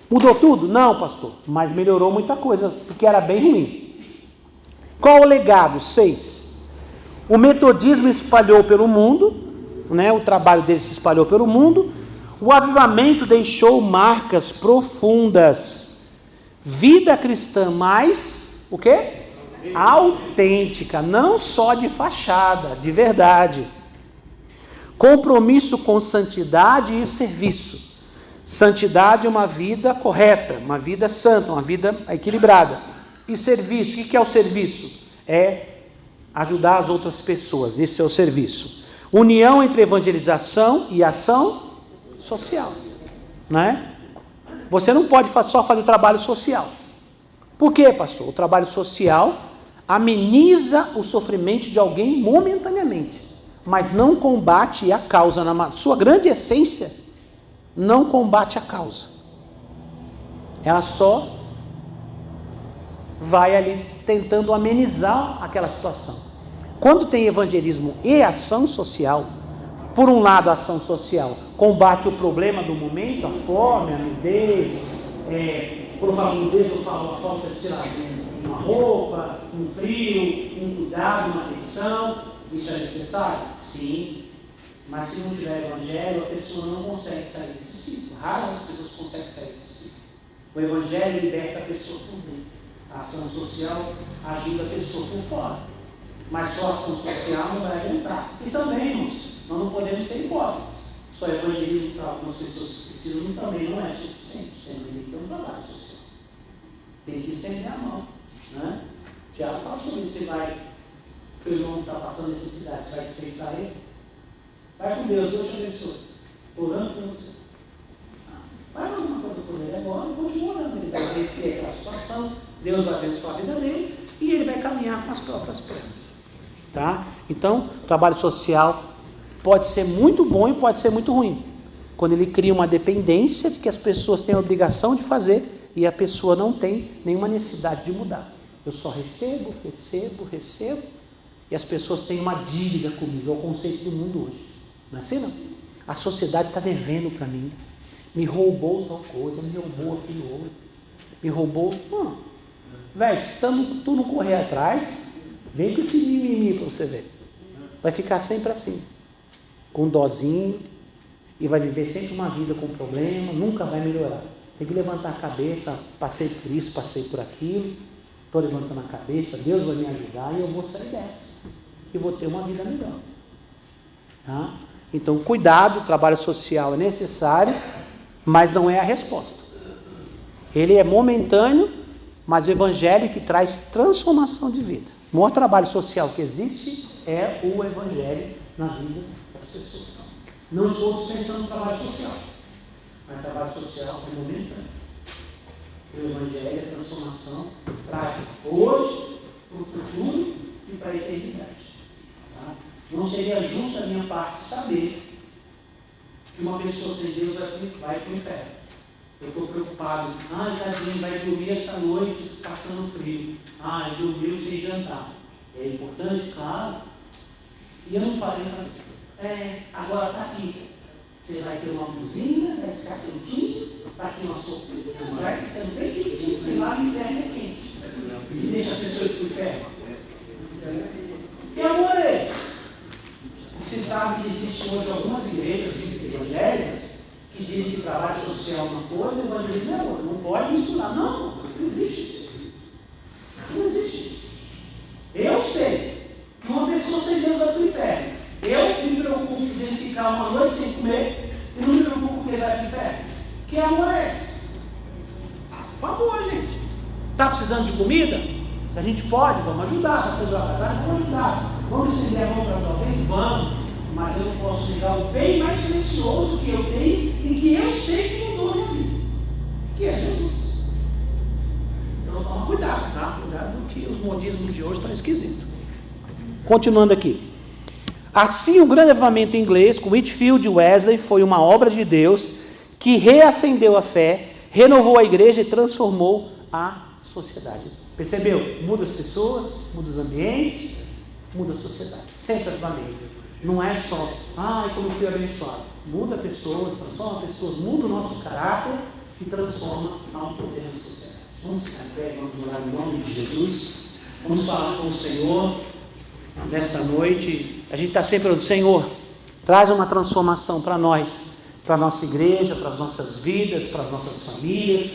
Mudou tudo? Não, pastor, mas melhorou muita coisa, porque era bem ruim. Qual o legado? 6. O metodismo espalhou pelo mundo, né? O trabalho dele se espalhou pelo mundo. O avivamento deixou marcas profundas. Vida cristã mais, o quê? Autêntica, não só de fachada, de verdade. Compromisso com santidade e serviço. Santidade é uma vida correta, uma vida santa, uma vida equilibrada. E serviço, o que é o serviço? É ajudar as outras pessoas, esse é o serviço. União entre evangelização e ação social, né? Você não pode só fazer trabalho social. Por quê, pastor? O trabalho social ameniza o sofrimento de alguém momentaneamente, mas não combate a causa, na sua grande essência, não combate a causa. Ela só vai ali tentando amenizar aquela situação. Quando tem evangelismo e ação social, por um lado a ação social combate o problema do momento, a fome, a nudez, provavelmente eu falo a falta de uma roupa, um frio, um cuidado, uma atenção. Isso é necessário? Sim. Mas se não tiver evangelho, a pessoa não consegue sair desse ciclo. Raras as pessoas conseguem sair desse ciclo. O evangelho liberta a pessoa por dentro. A ação social ajuda a pessoa por fora. Mas só a ação social não vai adiantar. E também, irmãos, nós não podemos ser hipócritas. Só evangelismo para algumas pessoas que precisam também não é suficiente. Tem que ter um trabalho social. Tem que estender a mão. Né? Tiago fala sobre isso. Você vai, o irmão está passando necessidade, você vai dispensar ele? Vai com Deus, Deus te abençoe. Orando por você. Faz alguma coisa por ele agora, continua orando. Ele vai vencer aquela situação, Deus vai abençoar a vida dele e ele vai caminhar com as próprias pernas. Tá? Então, o trabalho social pode ser muito bom e pode ser muito ruim. Quando ele cria uma dependência de que as pessoas têm a obrigação de fazer e a pessoa não tem nenhuma necessidade de mudar. Eu só recebo e as pessoas têm uma dívida comigo. É o conceito do mundo hoje. Não é assim, não? A sociedade está devendo para mim. Me roubou tal coisa, me roubou aquilo outro. Me roubou... Velho, se tu não correr atrás, vem com esse mimimi para você ver. Vai ficar sempre assim. Com dozinho. E vai viver sempre uma vida com problema. Nunca vai melhorar. Tem que levantar a cabeça. Passei por isso, passei por aquilo. Estou levantando a cabeça. Deus vai me ajudar e eu vou sair dessa. E vou ter uma vida melhor. Tá? Então, cuidado, o trabalho social é necessário, mas não é a resposta. Ele é momentâneo, mas o evangelho que traz transformação de vida. O maior trabalho social que existe é o evangelho na vida das pessoas. Não estou dispensando o trabalho social, mas o trabalho social é momentâneo. O evangelho é transformação para hoje, para o futuro e para a eternidade. Tá? Não seria justo a minha parte saber que uma pessoa sem Deus vai para o inferno. Eu estou preocupado. Tadinho, vai dormir essa noite passando frio. Dormiu sem jantar. É importante, claro. E eu não falei, agora está aqui. Você vai ter uma blusinha, vai ficar quentinho, está aqui uma sopinha, vai ficando bem quentinho, porque lá no inferno é quente. E deixa a pessoa ir para o inferno. Que amor é esse? você é uma coisa e o evangelismo é outra. Não pode misturar. Não existe isso. Não existe isso. Eu sei que uma pessoa sem Deus vai para o inferno. Eu me preocupo de ele ficar uma noite sem comer e não me preocupo que ele vai para o inferno. Que amor é esse? Por favor, gente. Está precisando de comida? Se a gente pode, vamos ajudar. Vamos ajudar. Vamos estender a mão para alguém? Vamos. Mas eu não posso negar o bem mais precioso que eu tenho e que eu sei que mudou a minha vida, que é Jesus. Então toma cuidado, tá? Cuidado que os modismos de hoje estão esquisitos. Continuando aqui. Assim, o grande avivamento inglês, com Whitefield Wesley, foi uma obra de Deus que reacendeu a fé, renovou a igreja e transformou a sociedade. Percebeu? Muda as pessoas, muda os ambientes, muda a sociedade. Sempre avivamento. Não é só, como eu fui abençoado. Muda pessoas, transforma pessoas, muda o nosso caráter e transforma ao poder da sociedade. Vamos ficar em pé, vamos orar em nome de Jesus. Vamos falar com o Senhor nesta noite. A gente está sempre orando, Senhor, traz uma transformação para nós, para a nossa igreja, para as nossas vidas, para as nossas famílias,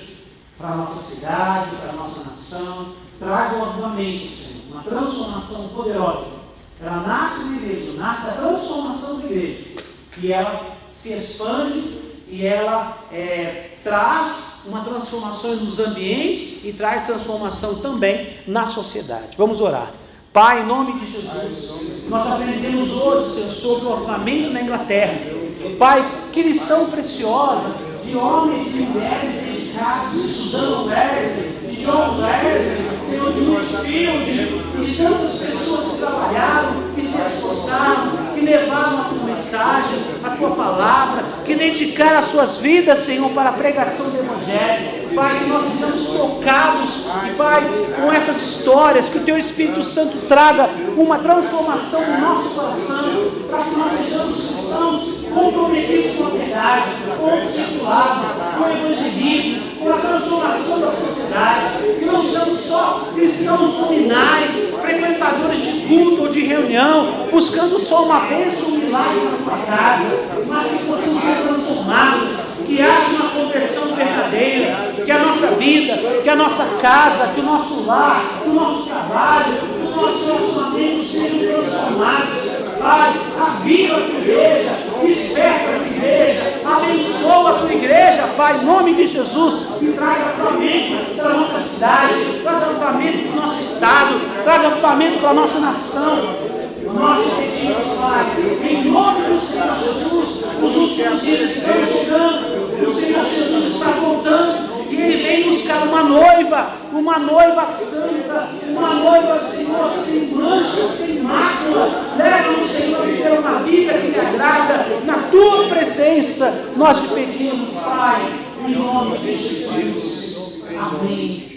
para a nossa cidade, para a nossa nação. Traz um avivamento, Senhor, uma transformação poderosa. Ela nasce na igreja, nasce da transformação da igreja. E ela se expande e ela traz uma transformação nos ambientes e traz transformação também na sociedade. Vamos orar. Pai, em nome de Jesus, nós aprendemos hoje, Senhor, sobre o avivamento na Inglaterra. Pai, que lição preciosa de homens e mulheres dedicados, de Suzanne Wesley, de John Wesley, Senhor, de Whitefield, de tantas pessoas que trabalharam, que se esforçaram, que levaram a tua mensagem, a tua palavra, que dedicaram as suas vidas, Senhor, para a pregação do Evangelho. Pai, que nós sejamos tocados, e Pai, com essas histórias, que o Teu Espírito Santo traga uma transformação no nosso coração, para que nós sejamos cristãos comprometidos com a verdade, com o discipulado, com o evangelismo, com a transformação da sociedade, que não sejamos só cristãos nominais, frequentadores de culto ou de reunião, buscando só uma bênção, um milagre na tua casa, mas que possamos ser transformados, que haja uma conversão verdadeira, que a nossa vida, que a nossa casa, que o nosso lar, que o nosso trabalho, que o nosso relacionamento sejam transformados. Pai, aviva a tua igreja, desperta a tua igreja, abençoa a tua igreja, Pai, em nome de Jesus, e traz avivamento para a nossa cidade, traz avivamento para o nosso estado, traz avivamento para a nossa nação. Nós te pedimos, Pai, em nome do Senhor Jesus, os últimos dias estão chegando, o Senhor Jesus está voltando, e Ele vem buscar uma noiva santa, uma noiva, Senhor, sem mancha, sem mácula. Leva-nos, Senhor, a viver uma vida que lhe agrada, na Tua presença. Nós te pedimos, Pai, em nome de Jesus. Amém.